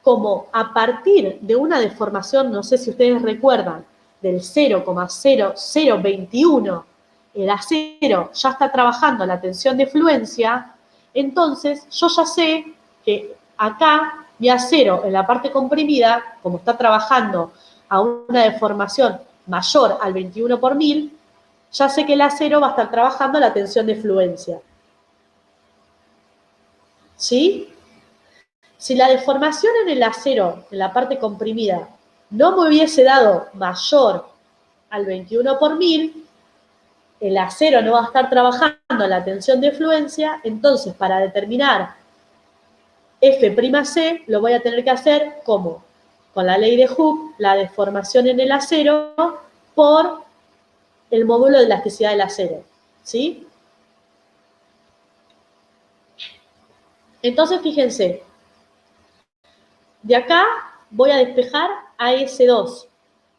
como a partir de una deformación, no sé si ustedes recuerdan, del 0,0021, el acero ya está trabajando la tensión de fluencia, entonces yo ya sé que acá mi acero en la parte comprimida, como está trabajando a una deformación mayor al 21 por 1000, ya sé que el acero va a estar trabajando la tensión de fluencia. ¿Sí? Si la deformación en el acero, en la parte comprimida, no me hubiese dado mayor al 21 por 1000, el acero no va a estar trabajando la tensión de fluencia, entonces para determinar F'C lo voy a tener que hacer como con la ley de Hooke, la deformación en el acero por el módulo de elasticidad del acero, ¿sí? Entonces, fíjense, de acá voy a despejar a S2,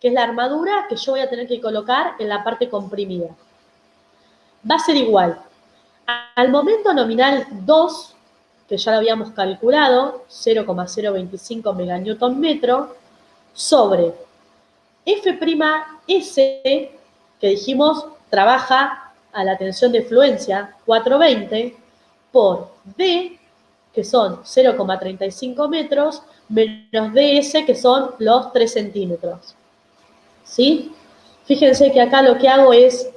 que es la armadura que yo voy a tener que colocar en la parte comprimida. Va a ser igual al momento nominal 2, que ya lo habíamos calculado, 0,025 meganewton metro, sobre F'S, que dijimos trabaja a la tensión de fluencia 420, por D, que son 0,35 metros, menos ds, que son los 3 centímetros. ¿Sí? Fíjense que acá lo que hago es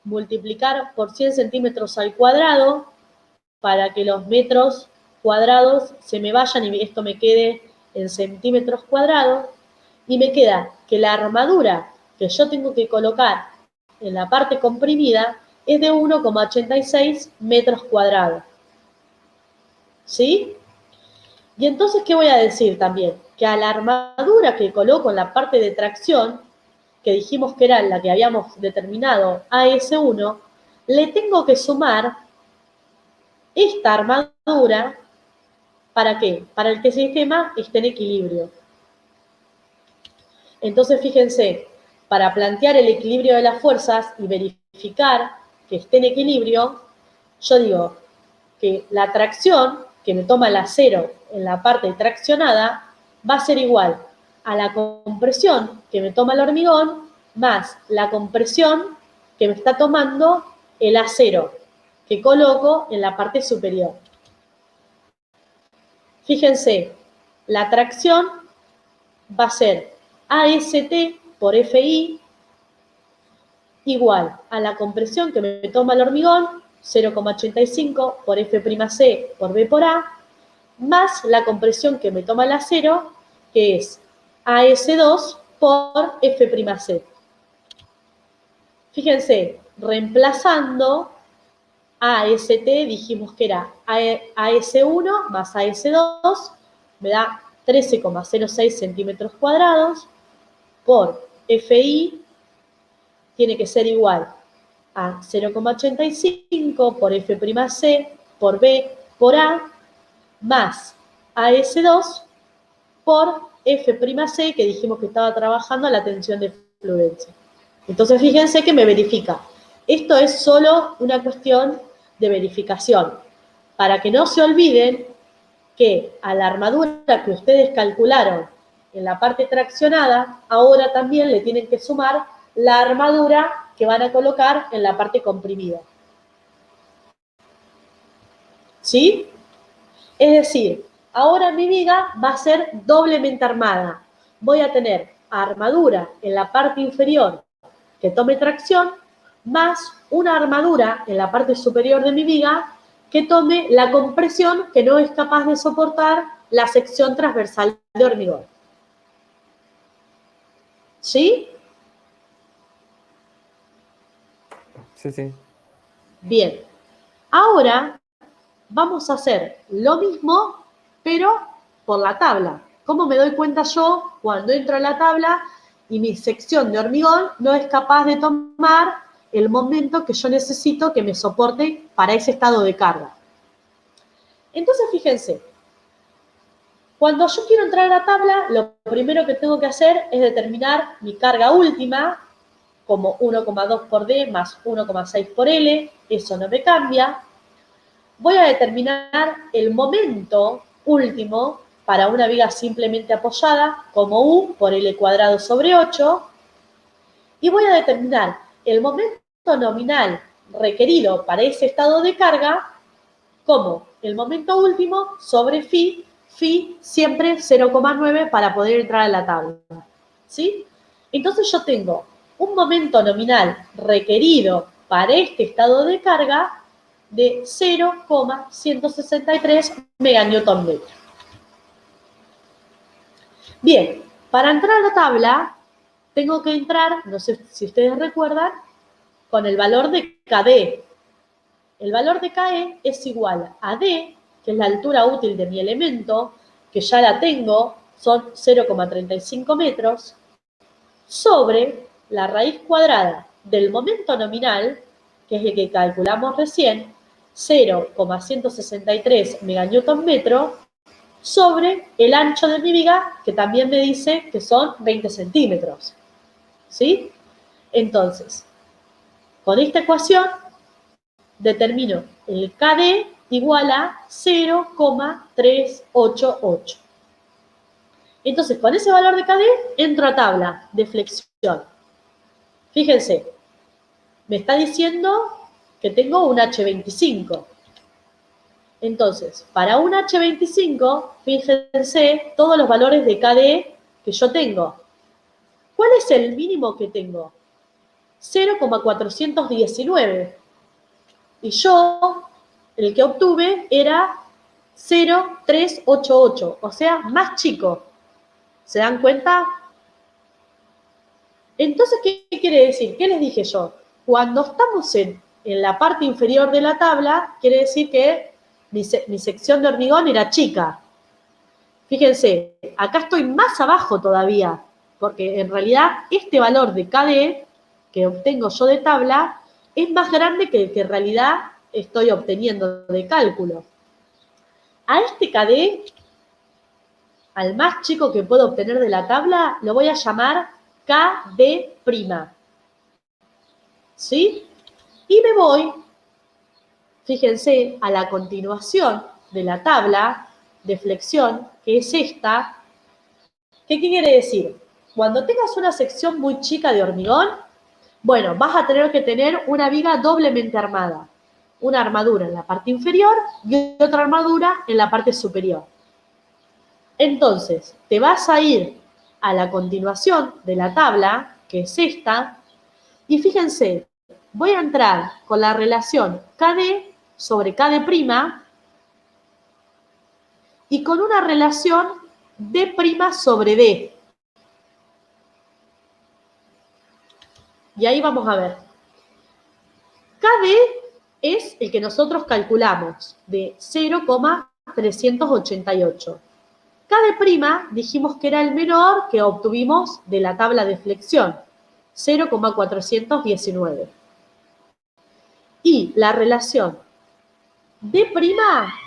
multiplicar por 100 centímetros al cuadrado para que los metros cuadrados se me vayan y esto me quede en centímetros cuadrados. Y me queda que la armadura que yo tengo que colocar en la parte comprimida es de 1,86 metros cuadrados. ¿Sí? Y entonces, ¿qué voy a decir también? Que a la armadura que coloco en la parte de tracción, que dijimos que era la que habíamos determinado AS1, le tengo que sumar esta armadura, ¿para qué? Para que el sistema esté en equilibrio. Entonces, fíjense, para plantear el equilibrio de las fuerzas y verificar que esté en equilibrio, yo digo que la tracción que me toma el acero en la parte traccionada va a ser igual a la compresión que me toma el hormigón más la compresión que me está tomando el acero que coloco en la parte superior. Fíjense, la tracción va a ser AST por FI igual a la compresión que me toma el hormigón, 0,85 por F'C por B por A, más la compresión que me toma el acero, que es AS2 por F'C. Fíjense, reemplazando AST, dijimos que era AS1 más AS2, me da 13,06 centímetros cuadrados, por FI tiene que ser igual a 0,85 por F'C por B por A, más AS2 por F'C, que dijimos que estaba trabajando a la tensión de fluencia. Entonces, fíjense que me verifica. Esto es solo una cuestión de verificación, para que no se olviden que a la armadura que ustedes calcularon en la parte traccionada, ahora también le tienen que sumar la armadura que van a colocar en la parte comprimida. ¿Sí? Es decir, ahora mi viga va a ser doblemente armada. Voy a tener armadura en la parte inferior que tome tracción, más una armadura en la parte superior de mi viga que tome la compresión que no es capaz de soportar la sección transversal de hormigón. ¿Sí? Sí, sí. Bien, ahora vamos a hacer lo mismo, pero por la tabla. ¿Cómo me doy cuenta yo cuando entro a la tabla y mi sección de hormigón no es capaz de tomar el momento que yo necesito que me soporte para ese estado de carga? Entonces, fíjense, cuando yo quiero entrar a la tabla, lo primero que tengo que hacer es determinar mi carga última, como 1,2 por D más 1,6 por L, eso no me cambia. Voy a determinar el momento último para una viga simplemente apoyada, como U por L cuadrado sobre 8, y voy a determinar el momento nominal requerido para ese estado de carga como el momento último sobre phi siempre 0,9 para poder entrar a la tabla, ¿sí? Entonces yo tengo un momento nominal requerido para este estado de carga de 0,163 meganewton metro. Bien, para entrar a la tabla tengo que entrar, no sé si ustedes recuerdan, con el valor de KD. El valor de KE es igual a D, que es la altura útil de mi elemento, que ya la tengo, son 0,35 metros, sobre la raíz cuadrada del momento nominal, que es el que calculamos recién, 0,163 meganewton metro, sobre el ancho de mi viga, que también me dice que son 20 centímetros. ¿Sí? Entonces, con esta ecuación determino el KD igual a 0,388. Entonces, con ese valor de KD, entro a tabla de flexión. Fíjense, me está diciendo que tengo un H25. Entonces, para un H25, fíjense todos los valores de KD que yo tengo. ¿Cuál es el mínimo que tengo? 0,419. Y yo, el que obtuve era 0,388, o sea, más chico. ¿Se dan cuenta? Entonces, ¿qué quiere decir? ¿Qué les dije yo? Cuando estamos en la parte inferior de la tabla, quiere decir que mi sección de hormigón era chica. Fíjense, acá estoy más abajo todavía, porque en realidad este valor de KD que obtengo yo de tabla es más grande que el que en realidad estoy obteniendo de cálculo. A este KD, al más chico que puedo obtener de la tabla, lo voy a llamar KD'. ¿Sí? Y me voy, fíjense, a la continuación de la tabla de flexión, que es esta. ¿Qué quiere decir? Cuando tengas una sección muy chica de hormigón, bueno, vas a tener que tener una viga doblemente armada. Una armadura en la parte inferior y otra armadura en la parte superior. Entonces, te vas a ir a la continuación de la tabla, que es esta, y fíjense, voy a entrar con la relación KD sobre KD' y con una relación D' sobre D. Y ahí vamos a ver. KD es el que nosotros calculamos, de 0,388. KD' dijimos que era el menor que obtuvimos de la tabla de flexión, 0,419. Y la relación D'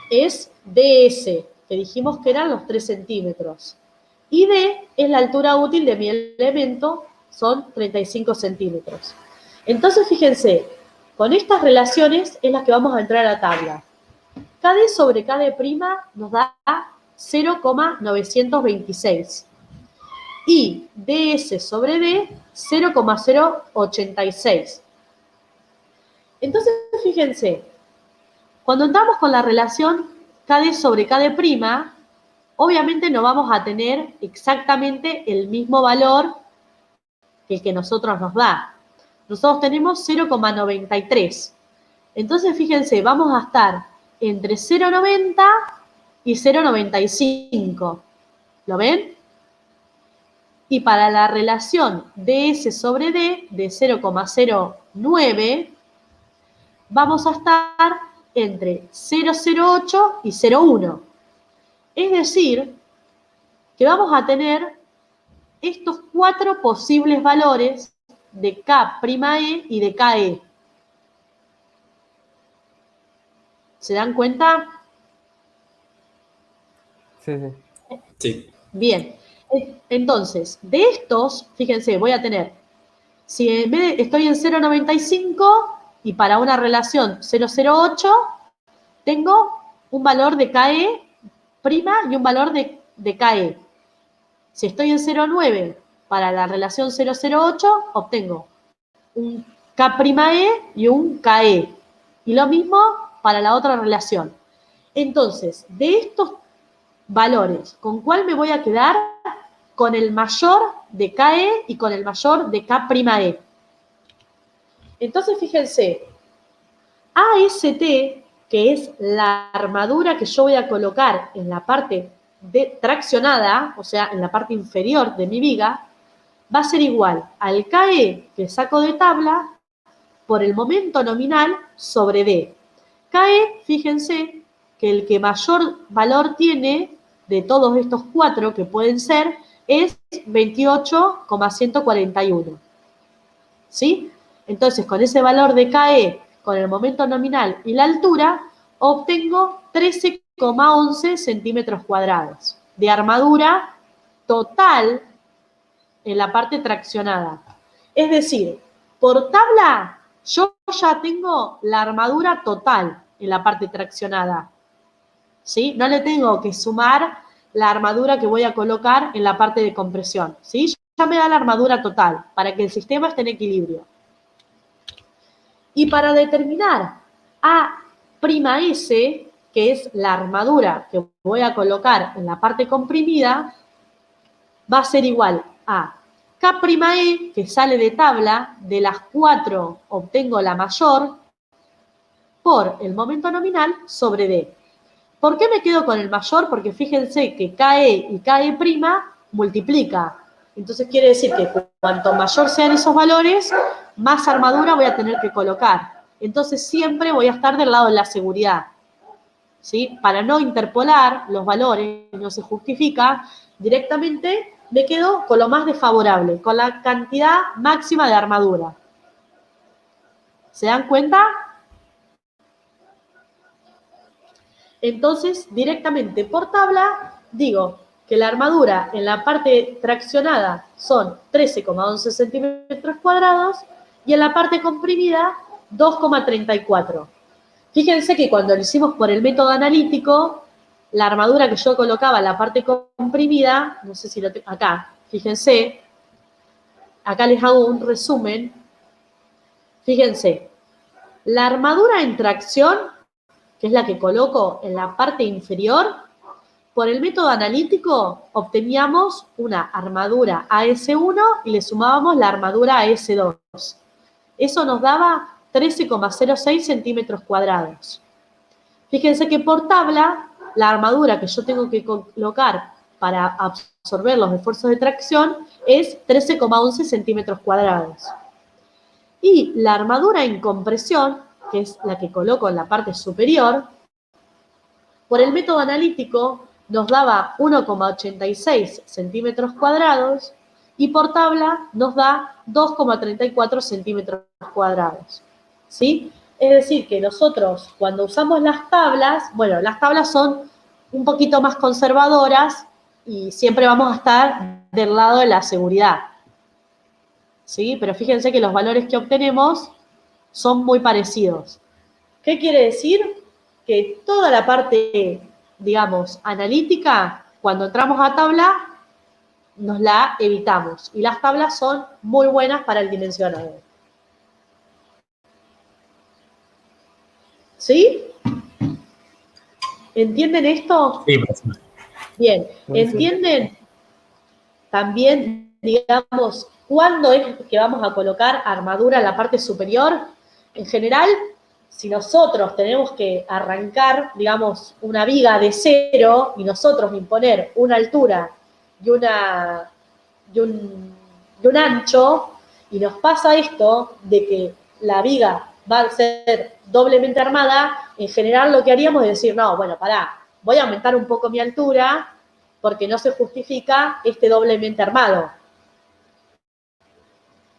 es DS, que dijimos que eran los 3 centímetros. Y D es la altura útil de mi elemento, son 35 centímetros. Entonces, fíjense, con estas relaciones es las que vamos a entrar a la tabla. KD sobre KD' nos da 0,926. Y DS sobre D, 0,086. Entonces, fíjense, cuando entramos con la relación KD sobre KD', obviamente no vamos a tener exactamente el mismo valor que el que nosotros nos da. Nosotros tenemos 0,93. Entonces, fíjense, vamos a estar entre 0,90 y 0,95. ¿Lo ven? Y para la relación DS sobre D de 0,09, vamos a estar entre 0,08 y 0,1. Es decir, que vamos a tener estos 4 posibles valores de K'E y de Ke. ¿Se dan cuenta? Sí, sí. Sí. Bien. Entonces, de estos, fíjense, voy a tener, si en vez de, estoy en 0,95 y para una relación 0,08, tengo un valor de Ke' y un valor de Ke. Si estoy en 0,9 para la relación 0,08, obtengo un K'E y un Ke. Y lo mismo para la otra relación. Entonces, de estos valores, ¿con cuál me voy a quedar? Con el mayor de Ke y con el mayor de K'E. Entonces, fíjense, AST, que es la armadura que yo voy a colocar en la parte traccionada, o sea, en la parte inferior de mi viga, va a ser igual al Ke que saco de tabla por el momento nominal sobre D. Ke, fíjense, que el que mayor valor tiene de todos estos 4 que pueden ser es 28,141. ¿Sí? Entonces, con ese valor de Ke, con el momento nominal y la altura, obtengo 13,11 centímetros cuadrados de armadura total en la parte traccionada. Es decir, por tabla, yo ya tengo la armadura total en la parte traccionada. ¿Sí? No le tengo que sumar la armadura que voy a colocar en la parte de compresión. ¿Sí? Ya me da la armadura total para que el sistema esté en equilibrio. Y para determinar A'S, que es la armadura que voy a colocar en la parte comprimida, va a ser igual a K'E, que sale de tabla, de las 4 obtengo la mayor, por el momento nominal sobre D. ¿Por qué me quedo con el mayor? Porque fíjense que Ke y Ke' multiplica. Entonces quiere decir que cuanto mayor sean esos valores, más armadura voy a tener que colocar. Entonces siempre voy a estar del lado de la seguridad. ¿Sí? Para no interpolar los valores, no se justifica, directamente me quedo con lo más desfavorable, con la cantidad máxima de armadura. ¿Se dan cuenta? Entonces, directamente por tabla, digo que la armadura en la parte traccionada son 13,11 centímetros cuadrados y en la parte comprimida 2,34. Fíjense que cuando lo hicimos por el método analítico, la armadura que yo colocaba en la parte comprimida, no sé si lo tengo acá, fíjense, acá les hago un resumen. Fíjense, la armadura en tracción, que es la que coloco en la parte inferior, por el método analítico obteníamos una armadura AS1 y le sumábamos la armadura AS2. Eso nos daba 13,06 centímetros cuadrados. Fíjense que por tabla, la armadura que yo tengo que colocar para absorber los esfuerzos de tracción es 13,11 centímetros cuadrados. Y la armadura en compresión, que es la que coloco en la parte superior, por el método analítico nos daba 1,86 centímetros cuadrados y por tabla nos da 2,34 centímetros cuadrados. ¿Sí? Es decir, que nosotros cuando usamos las tablas, bueno, las tablas son un poquito más conservadoras y siempre vamos a estar del lado de la seguridad. ¿Sí? Pero fíjense que los valores que obtenemos son muy parecidos. ¿Qué quiere decir? Que toda la parte, digamos, analítica, cuando entramos a tabla, nos la evitamos. Y las tablas son muy buenas para el dimensionado. ¿Sí? ¿Entienden esto? Sí, profesor. Bien. ¿Entienden también, digamos, cuándo es que vamos a colocar armadura en la parte superior? En general, si nosotros tenemos que arrancar, digamos, una viga de cero y nosotros imponer una altura y un ancho, y nos pasa esto de que la viga va a ser doblemente armada, en general lo que haríamos es decir, no, bueno, pará, voy a aumentar un poco mi altura porque no se justifica este doblemente armado.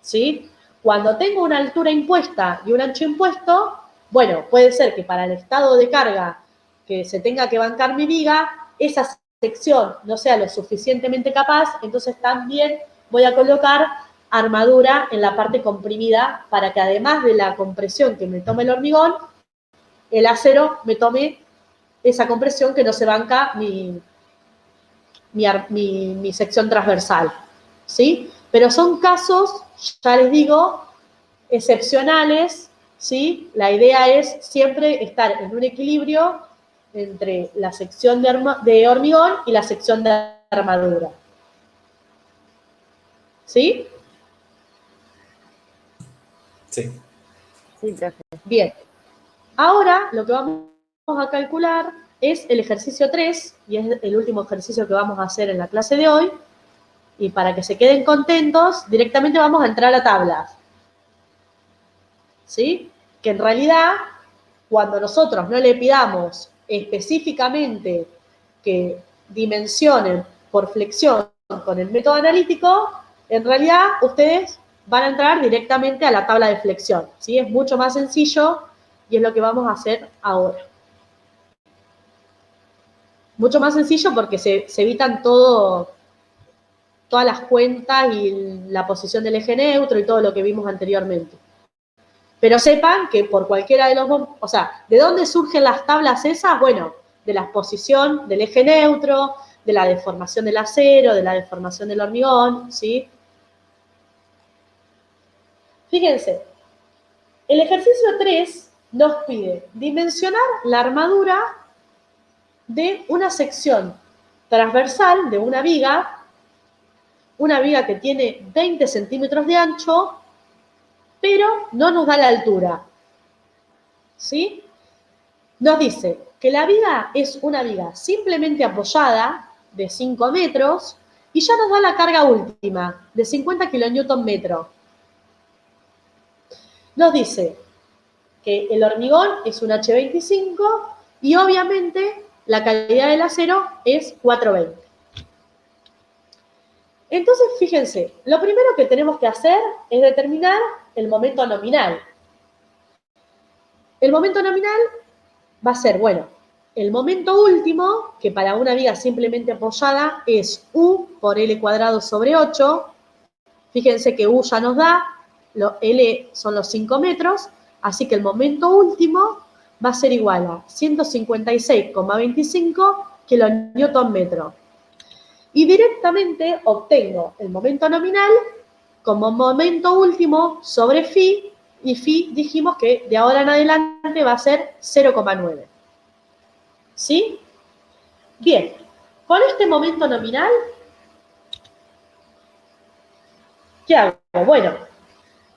¿Sí? Cuando tengo una altura impuesta y un ancho impuesto, bueno, puede ser que para el estado de carga que se tenga que bancar mi viga, esa sección no sea lo suficientemente capaz, entonces también voy a colocar armadura en la parte comprimida para que además de la compresión que me tome el hormigón, el acero me tome esa compresión que no se banca mi sección transversal, ¿sí? Pero son casos, ya les digo, excepcionales, ¿sí? La idea es siempre estar en un equilibrio entre la sección de hormigón y la sección de armadura. ¿Sí? Sí. Sí, profe. Bien. Ahora lo que vamos a calcular es el ejercicio 3, y es el último ejercicio que vamos a hacer en la clase de hoy. Y para que se queden contentos, directamente vamos a entrar a tablas. ¿Sí? Que en realidad, cuando nosotros no le pidamos específicamente que dimensionen por flexión con el método analítico, en realidad ustedes van a entrar directamente a la tabla de flexión, ¿sí? Es mucho más sencillo y es lo que vamos a hacer ahora. Mucho más sencillo porque se evitan todas las cuentas y la posición del eje neutro y todo lo que vimos anteriormente. Pero sepan que por cualquiera de los dos, o sea, ¿de dónde surgen las tablas esas? Bueno, de la exposición del eje neutro, de la deformación del acero, de la deformación del hormigón, ¿sí? Fíjense, el ejercicio 3 nos pide dimensionar la armadura de una sección transversal de una viga que tiene 20 centímetros de ancho, pero no nos da la altura, ¿sí? Nos dice que la viga es una viga simplemente apoyada de 5 metros y ya nos da la carga última de 50 kilonewton metro. Nos dice que el hormigón es un H25 y obviamente la calidad del acero es 420. Entonces, fíjense, lo primero que tenemos que hacer es determinar el momento nominal. El momento nominal va a ser, bueno, el momento último, que para una viga simplemente apoyada es U por L cuadrado sobre 8. Fíjense que U ya nos da, L son los 5 metros, así que el momento último va a ser igual a 156,25 kilonewton metro. Y directamente obtengo el momento nominal como momento último sobre phi, y phi dijimos que de ahora en adelante va a ser 0,9. ¿Sí? Bien, con este momento nominal, ¿qué hago? Bueno,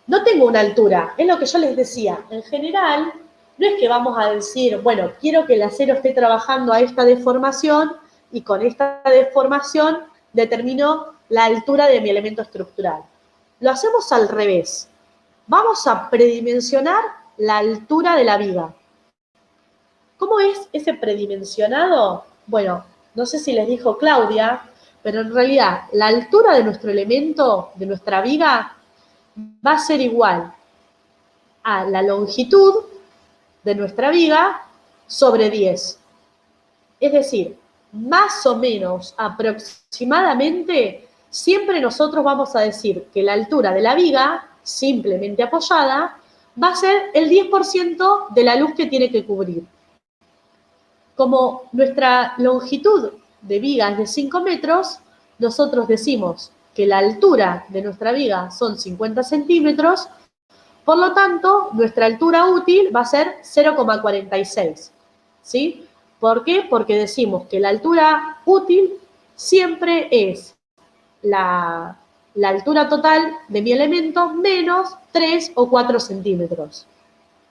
no tengo una altura, es lo que yo les decía. En general, no es que vamos a decir, bueno, quiero que el acero esté trabajando a esta deformación y con esta deformación determino la altura de mi elemento estructural. Lo hacemos al revés. Vamos a predimensionar la altura de la viga. ¿Cómo es ese predimensionado? Bueno, no sé si les dijo Claudia, pero en realidad la altura de nuestro elemento, de nuestra viga, va a ser igual a la longitud de nuestra viga sobre 10. Es decir, más o menos aproximadamente, siempre nosotros vamos a decir que la altura de la viga, simplemente apoyada, va a ser el 10% de la luz que tiene que cubrir. Como nuestra longitud de viga es de 5 metros, nosotros decimos que la altura de nuestra viga son 50 centímetros, por lo tanto, nuestra altura útil va a ser 0,46, ¿sí? ¿Por qué? Porque decimos que la altura útil siempre es la altura total de mi elemento menos 3 o 4 centímetros,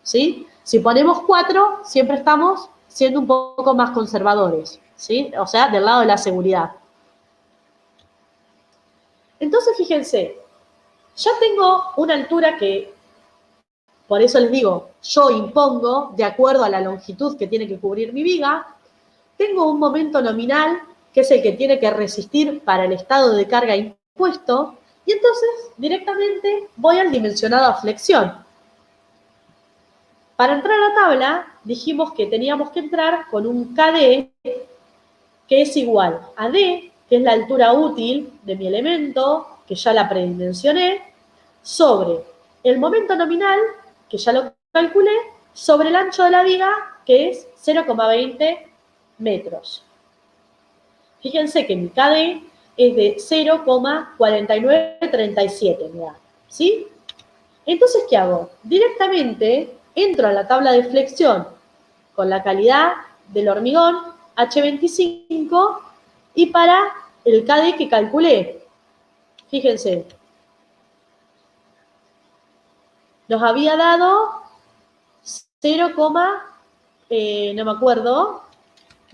¿sí? Si ponemos 4, siempre estamos siendo un poco más conservadores, ¿sí? O sea, del lado de la seguridad. Entonces, fíjense, ya tengo una altura que por eso les digo, yo impongo de acuerdo a la longitud que tiene que cubrir mi viga. Tengo un momento nominal, que es el que tiene que resistir para el estado de carga impuesto, y entonces directamente voy al dimensionado a flexión. Para entrar a la tabla, dijimos que teníamos que entrar con un KD que es igual a D, que es la altura útil de mi elemento, que ya la predimensioné, sobre el momento nominal, que ya lo calculé, sobre el ancho de la viga, que es 0,20 metros. Fíjense que mi KD es de 0,4937, ¿sí? Entonces, ¿qué hago? Directamente entro a la tabla de flexión con la calidad del hormigón H25 y para el KD que calculé. Fíjense, nos había dado 0, no me acuerdo,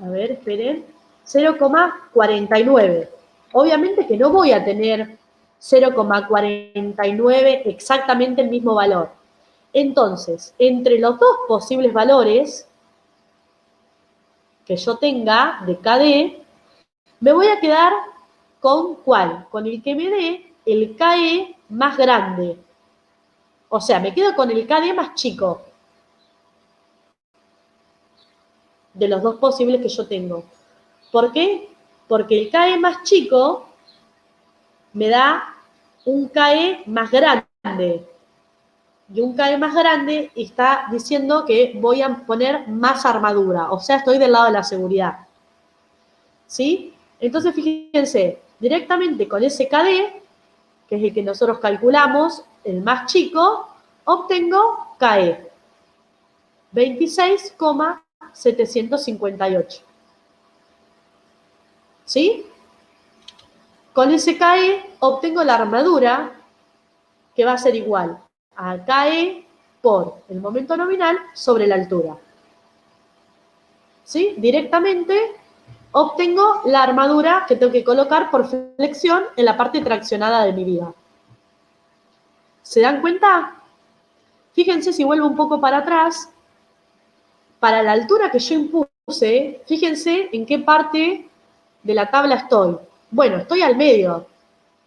a ver, esperen, 0,49. Obviamente que no voy a tener 0,49 exactamente el mismo valor. Entonces, entre los dos posibles valores que yo tenga de KD, me voy a quedar con ¿cuál? Con el que me dé el KE más grande. O sea, me quedo con el KD más chico de los dos posibles que yo tengo. ¿Por qué? Porque el KE más chico me da un KE más grande. Y un KE más grande está diciendo que voy a poner más armadura. O sea, estoy del lado de la seguridad. ¿Sí? Entonces, fíjense, directamente con ese KD, que es el que nosotros calculamos, el más chico, obtengo KE 26,758. ¿Sí? Con ese KE obtengo la armadura, que va a ser igual a KE por el momento nominal sobre la altura. ¿Sí? Directamente obtengo la armadura que tengo que colocar por flexión en la parte traccionada de mi viga. ¿Se dan cuenta? Fíjense si vuelvo un poco para atrás. Para la altura que yo impuse, fíjense en qué parte de la tabla estoy. Bueno, estoy al medio.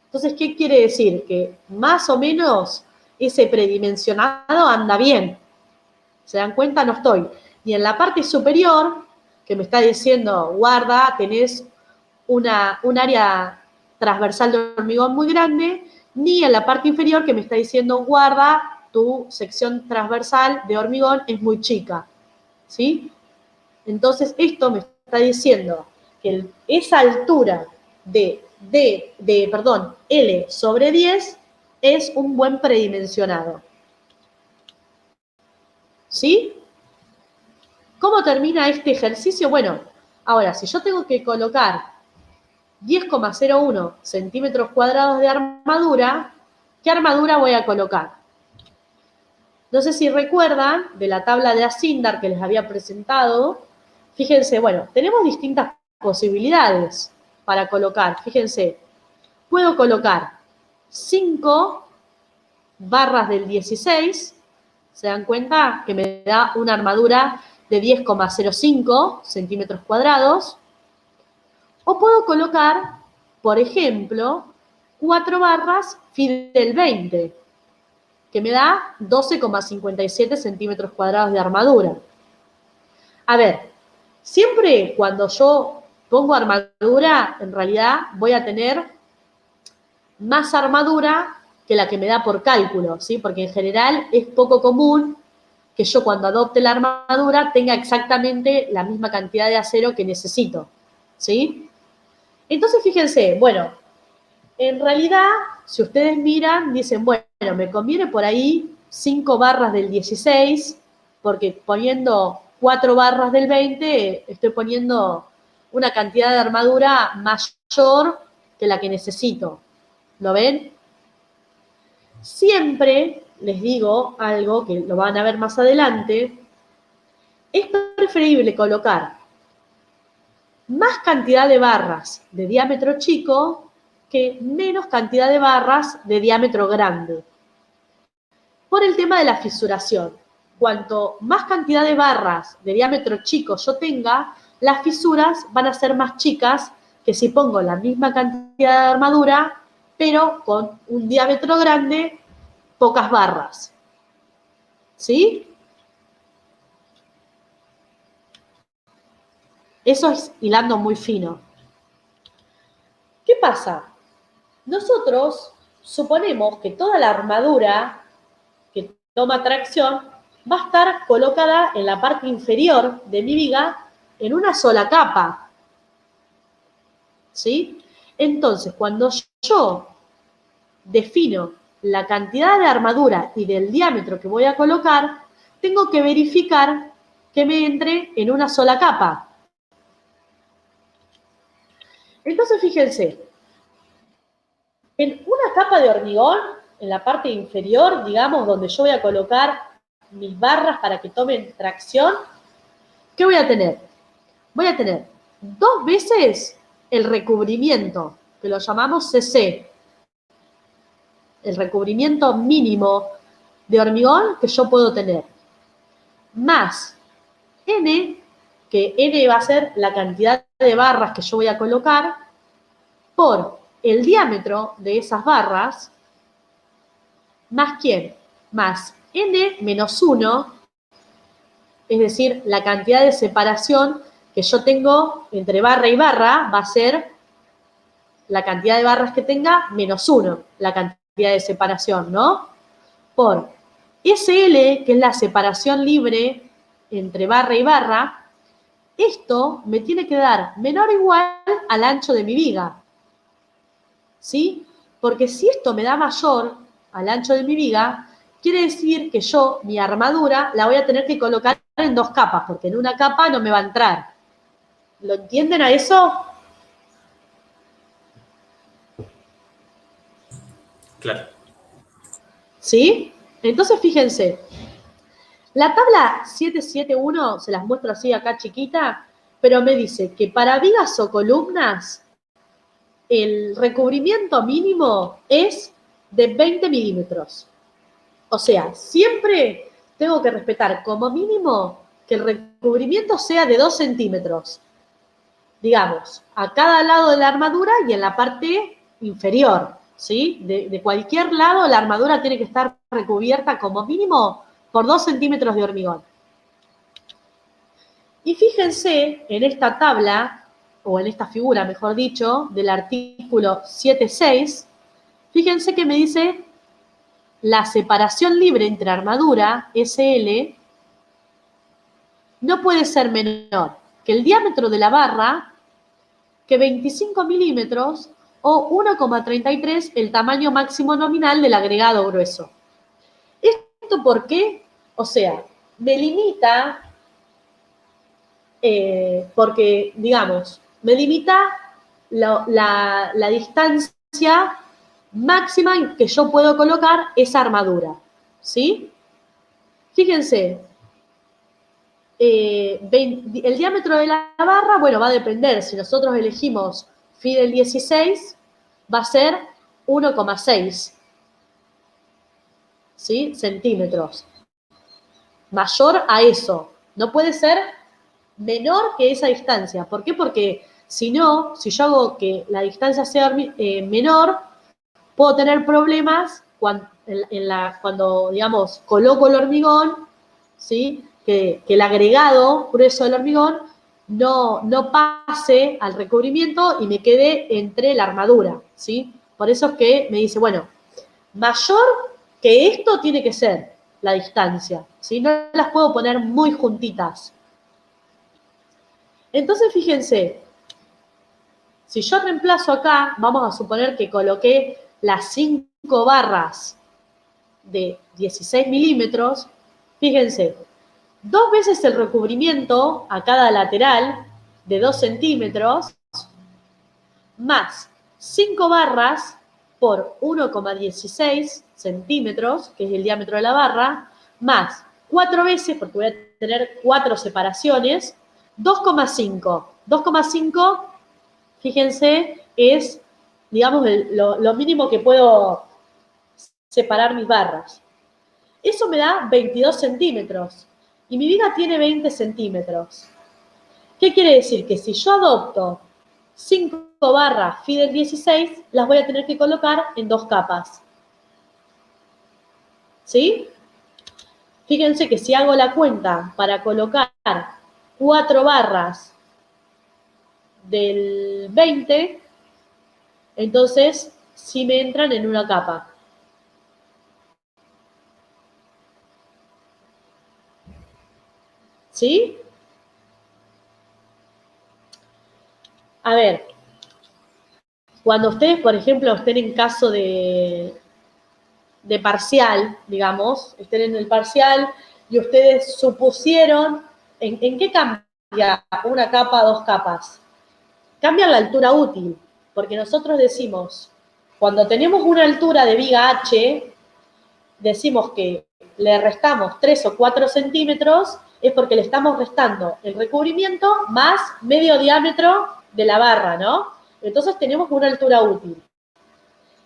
Entonces, ¿qué quiere decir? Que más o menos ese predimensionado anda bien. ¿Se dan cuenta? No estoy. Y en la parte superior, que me está diciendo, guarda, tenés un área transversal de hormigón muy grande, ni en la parte inferior, que me está diciendo, guarda, tu sección transversal de hormigón es muy chica. ¿Sí? Entonces, esto me está diciendo que esa altura de L sobre 10 es un buen predimensionado. ¿Sí? ¿Cómo termina este ejercicio? Bueno, ahora, si yo tengo que colocar 10,01 centímetros cuadrados de armadura, ¿qué armadura voy a colocar? No sé si recuerdan de la tabla de Asindar que les había presentado. Fíjense, bueno, tenemos distintas posibilidades para colocar. Fíjense, puedo colocar 5 barras del 16, ¿se dan cuenta? Que me da una armadura de 10,05 centímetros cuadrados. O puedo colocar, por ejemplo, 4 barras Fidel 20, que me da 12,57 centímetros cuadrados de armadura. A ver, siempre cuando yo pongo armadura, en realidad voy a tener más armadura que la que me da por cálculo, ¿sí? Porque en general es poco común que yo cuando adopte la armadura tenga exactamente la misma cantidad de acero que necesito, ¿sí? Entonces, fíjense, bueno, en realidad, si ustedes miran, dicen, bueno, me conviene por ahí 5 barras del 16, porque poniendo 4 barras del 20, estoy poniendo una cantidad de armadura mayor que la que necesito. ¿Lo ven? Siempre les digo algo que lo van a ver más adelante. Es preferible colocar más cantidad de barras de diámetro chico que menos cantidad de barras de diámetro grande. por el tema de la fisuración. Cuanto más cantidad de barras de diámetro chico yo tenga, las fisuras van a ser más chicas que si pongo la misma cantidad de armadura, pero con un diámetro grande, pocas barras. ¿Sí? Eso es hilando muy fino. ¿Qué pasa? Nosotros suponemos que toda la armadura que toma tracción va a estar colocada en la parte inferior de mi viga en una sola capa. ¿Sí? Entonces, cuando yo defino la cantidad de armadura y del diámetro que voy a colocar, tengo que verificar que me entre en una sola capa. Entonces, fíjense, en una capa de hormigón, en la parte inferior, digamos, donde yo voy a colocar mis barras para que tomen tracción, ¿qué voy a tener? Voy a tener 2 veces el recubrimiento, que lo llamamos CC, el recubrimiento mínimo de hormigón que yo puedo tener, más N, que N va a ser la cantidad de barras que yo voy a colocar, por el diámetro de esas barras, más ¿quién? Más N menos 1, es decir, la cantidad de separación que yo tengo entre barra y barra va a ser la cantidad de barras que tenga menos 1, la cantidad de separación, ¿no? Por SL, que es la separación libre entre barra y barra, esto me tiene que dar menor o igual al ancho de mi viga, ¿sí? Porque si esto me da mayor al ancho de mi viga, quiere decir que yo, mi armadura, la voy a tener que colocar en 2 capas, porque en una capa no me va a entrar. ¿Lo entienden a eso? Claro. ¿Sí? Entonces, fíjense, la tabla 771, se las muestro así acá chiquita, pero me dice que para vigas o columnas, el recubrimiento mínimo es de 20 milímetros. O sea, siempre tengo que respetar como mínimo que el recubrimiento sea de 2 centímetros. Digamos, a cada lado de la armadura y en la parte inferior, ¿sí? De cualquier lado la armadura tiene que estar recubierta como mínimo por 2 centímetros de hormigón. Y fíjense en esta tabla, o en esta figura, mejor dicho, del artículo 7.6, fíjense que me dice la separación libre entre armadura, SL, no puede ser menor que el diámetro de la barra, que 25 milímetros o 1,33 el tamaño máximo nominal del agregado grueso. ¿Esto por qué? O sea, me limita, porque, digamos, me limita la distancia máxima en que yo puedo colocar esa armadura, ¿sí? Fíjense, el diámetro de la barra, bueno, va a depender. Si nosotros elegimos Fidel 16, va a ser 1,6, ¿sí? Centímetros. Mayor a eso. No puede ser menor que esa distancia. ¿Por qué? Porque si no, si yo hago que la distancia sea menor, puedo tener problemas cuando, digamos, coloco el hormigón, ¿sí? Que el agregado grueso del hormigón no pase al recubrimiento y me quede entre la armadura, ¿sí? Por eso es que me dice, bueno, mayor que esto tiene que ser la distancia, ¿sí? No las puedo poner muy juntitas. Entonces, fíjense, si yo reemplazo acá, vamos a suponer que coloqué las 5 barras de 16 milímetros, fíjense, 2 veces el recubrimiento a cada lateral de 2 centímetros, más 5 barras por 1,16 centímetros, que es el diámetro de la barra, más 4 veces, porque voy a tener 4 separaciones, 2,5. 2,5, fíjense, es, digamos, lo mínimo que puedo separar mis barras. Eso me da 22 centímetros. Y mi viga tiene 20 centímetros. ¿Qué quiere decir? Que si yo adopto 5 barras Fidel 16, las voy a tener que colocar en 2 capas. ¿Sí? Fíjense que si hago la cuenta para colocar 4 barras del 20, entonces sí me entran en una capa. ¿Sí? A ver, cuando ustedes, por ejemplo, estén en caso de parcial, digamos, estén en el parcial y ustedes supusieron, ¿en qué cambia una capa a 2 capas? Cambia la altura útil, porque nosotros decimos, cuando tenemos una altura de viga H, decimos que le restamos 3 o 4 centímetros, es porque le estamos restando el recubrimiento más medio diámetro de la barra, ¿no? Entonces tenemos una altura útil.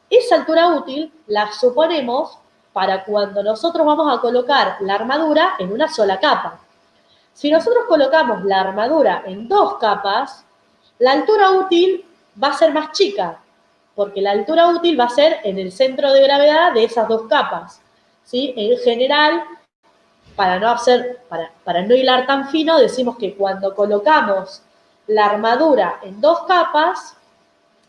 Esa altura útil la suponemos para cuando nosotros vamos a colocar la armadura en una sola capa. Si nosotros colocamos la armadura en 2 capas, la altura útil va a ser más chica, porque la altura útil va a ser en el centro de gravedad de esas 2 capas. ¿Sí? En general, para no hilar tan fino, decimos que cuando colocamos la armadura en 2 capas,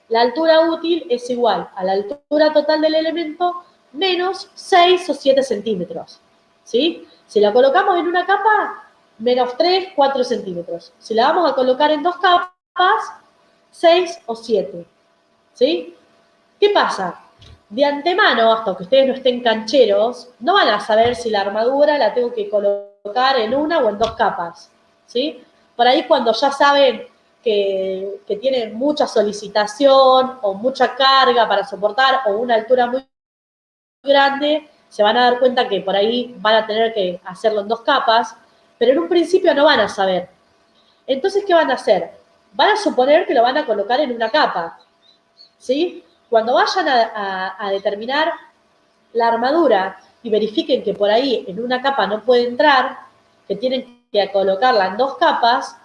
la altura útil es igual a la altura total del elemento menos 6 o 7 centímetros. ¿Sí? Si la colocamos en una capa, menos 3, 4 centímetros. Si la vamos a colocar en 2 capas, 6 o 7. ¿Sí? ¿Qué pasa? De antemano, hasta que ustedes no estén cancheros, no van a saber si la armadura la tengo que colocar en una o en 2 capas. ¿Sí? Por ahí cuando ya saben que tienen mucha solicitación o mucha carga para soportar o una altura muy grande, se van a dar cuenta que por ahí van a tener que hacerlo en 2 capas, pero en un principio no van a saber. Entonces, ¿qué van a hacer? Van a suponer que lo van a colocar en una capa, ¿sí? Cuando vayan a determinar la armadura y verifiquen que por ahí en una capa no puede entrar, que tienen que colocarla en 2 capas,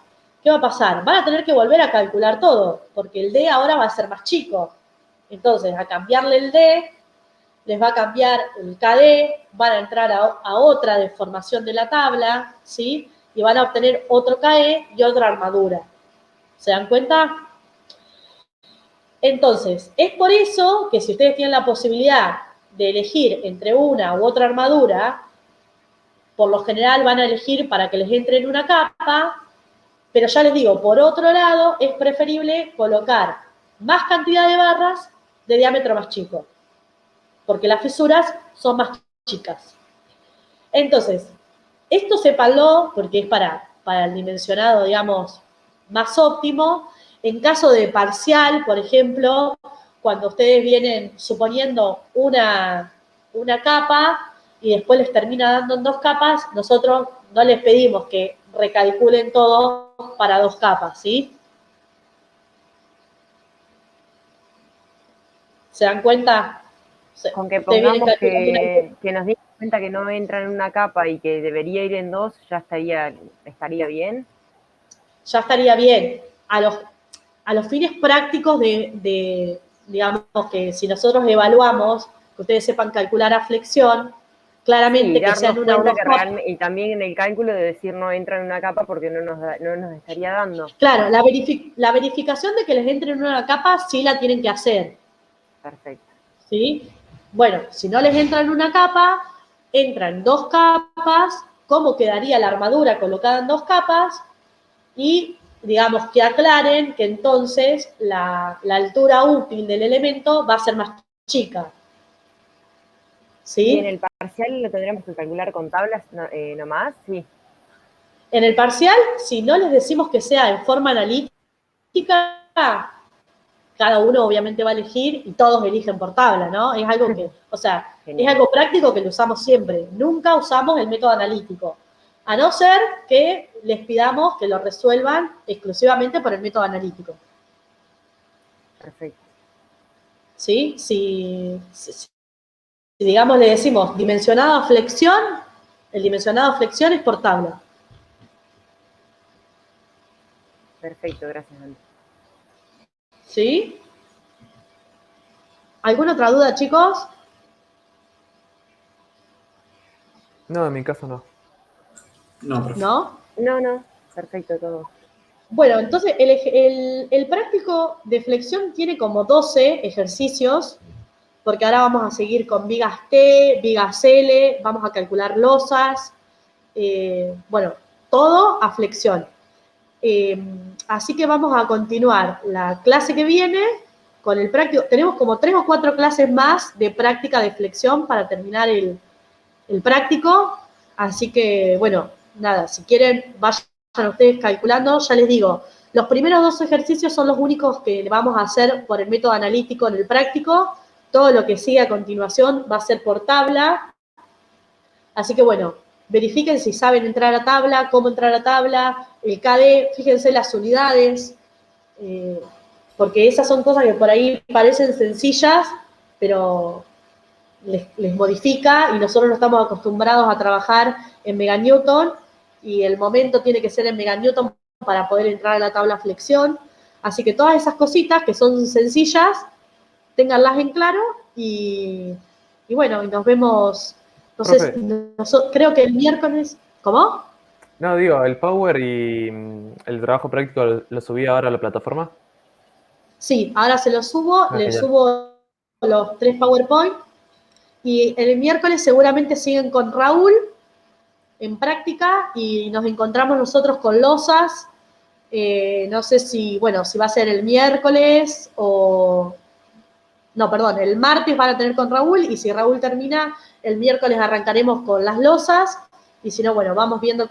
¿qué va a pasar? Van a tener que volver a calcular todo, porque el D ahora va a ser más chico. Entonces, a cambiarle el D, les va a cambiar el KD, van a entrar a otra deformación de la tabla, ¿sí? Y van a obtener otro KE y otra armadura. ¿Se dan cuenta? Entonces, es por eso que si ustedes tienen la posibilidad de elegir entre una u otra armadura, por lo general van a elegir para que les entre en una capa, pero ya les digo, por otro lado, es preferible colocar más cantidad de barras de diámetro más chico, porque las fisuras son más chicas. Entonces, esto sépanlo porque es para el dimensionado, digamos, más óptimo. En caso de parcial, por ejemplo, cuando ustedes vienen suponiendo una capa y después les termina dando en 2 capas, nosotros no les pedimos que recalculen todo para 2 capas, ¿sí? ¿Se dan cuenta? Con que Ustedes vienen pongamos calculando que nos dimos cuenta que no entra en una capa y que debería ir en 2, ya estaría bien. ya estaría bien. A los fines prácticos digamos que si nosotros evaluamos, que ustedes sepan calcular a flexión, claramente Sí, que sean darnos una o cuenta dos que capas. realmente, y también en el cálculo de decir no entra en una capa porque no nos estaría dando. Claro, la verificación de que les entre en una capa sí la tienen que hacer. Perfecto. ¿Sí? Bueno, si no les entra en una capa, entran en 2 capas, cómo quedaría la armadura colocada en 2 capas y digamos que aclaren que entonces la altura útil del elemento va a ser más chica. ¿Y en ¿Sí? el parcial lo tendremos que calcular con tablas nomás? Sí. En el parcial, si no les decimos que sea en forma analítica, cada uno obviamente va a elegir y todos eligen por tabla, ¿no? Es algo que, o sea, es Genial. algo práctico que lo usamos siempre. Nunca usamos el método analítico, a no ser que les pidamos que lo resuelvan exclusivamente por el método analítico. Perfecto. ¿Sí? Si digamos le decimos dimensionado a flexión, el dimensionado a flexión es por tabla. Perfecto, gracias, Andy. ¿Sí? ¿Alguna otra duda, chicos? No, en mi caso no. No, profe. ¿No? No, perfecto todo. Bueno, entonces el práctico de flexión tiene como 12 ejercicios, porque ahora vamos a seguir con vigas T, vigas L, vamos a calcular losas, bueno, todo a flexión. Así que vamos a continuar la clase que viene con el práctico. Tenemos como 3 o 4 clases más de práctica de flexión para terminar el práctico. Así que, bueno, nada, si quieren, vayan ustedes calculando. Ya les digo, los primeros 2 ejercicios son los únicos que vamos a hacer por el método analítico en el práctico. Todo lo que sigue a continuación va a ser por tabla. Así que, bueno, verifiquen si saben entrar a tabla, cómo entrar a tabla, el KD, fíjense las unidades, porque esas son cosas que por ahí parecen sencillas, pero les modifica y nosotros no estamos acostumbrados a trabajar en meganewton y el momento tiene que ser en meganewton para poder entrar a la tabla flexión. Así que todas esas cositas que son sencillas, ténganlas en claro y bueno, y nos vemos, no sé, creo que el miércoles, ¿cómo? No, digo, el Power y el trabajo práctico lo subí ahora a la plataforma. Sí, ahora se los subo, les Genial. subo los 3 PowerPoint y el miércoles seguramente siguen con Raúl en práctica y nos encontramos nosotros con losas. No sé si, bueno, si va a ser el miércoles o... No, perdón, el martes van a tener con Raúl y si Raúl termina, el miércoles arrancaremos con las losas y si no, bueno, vamos viendo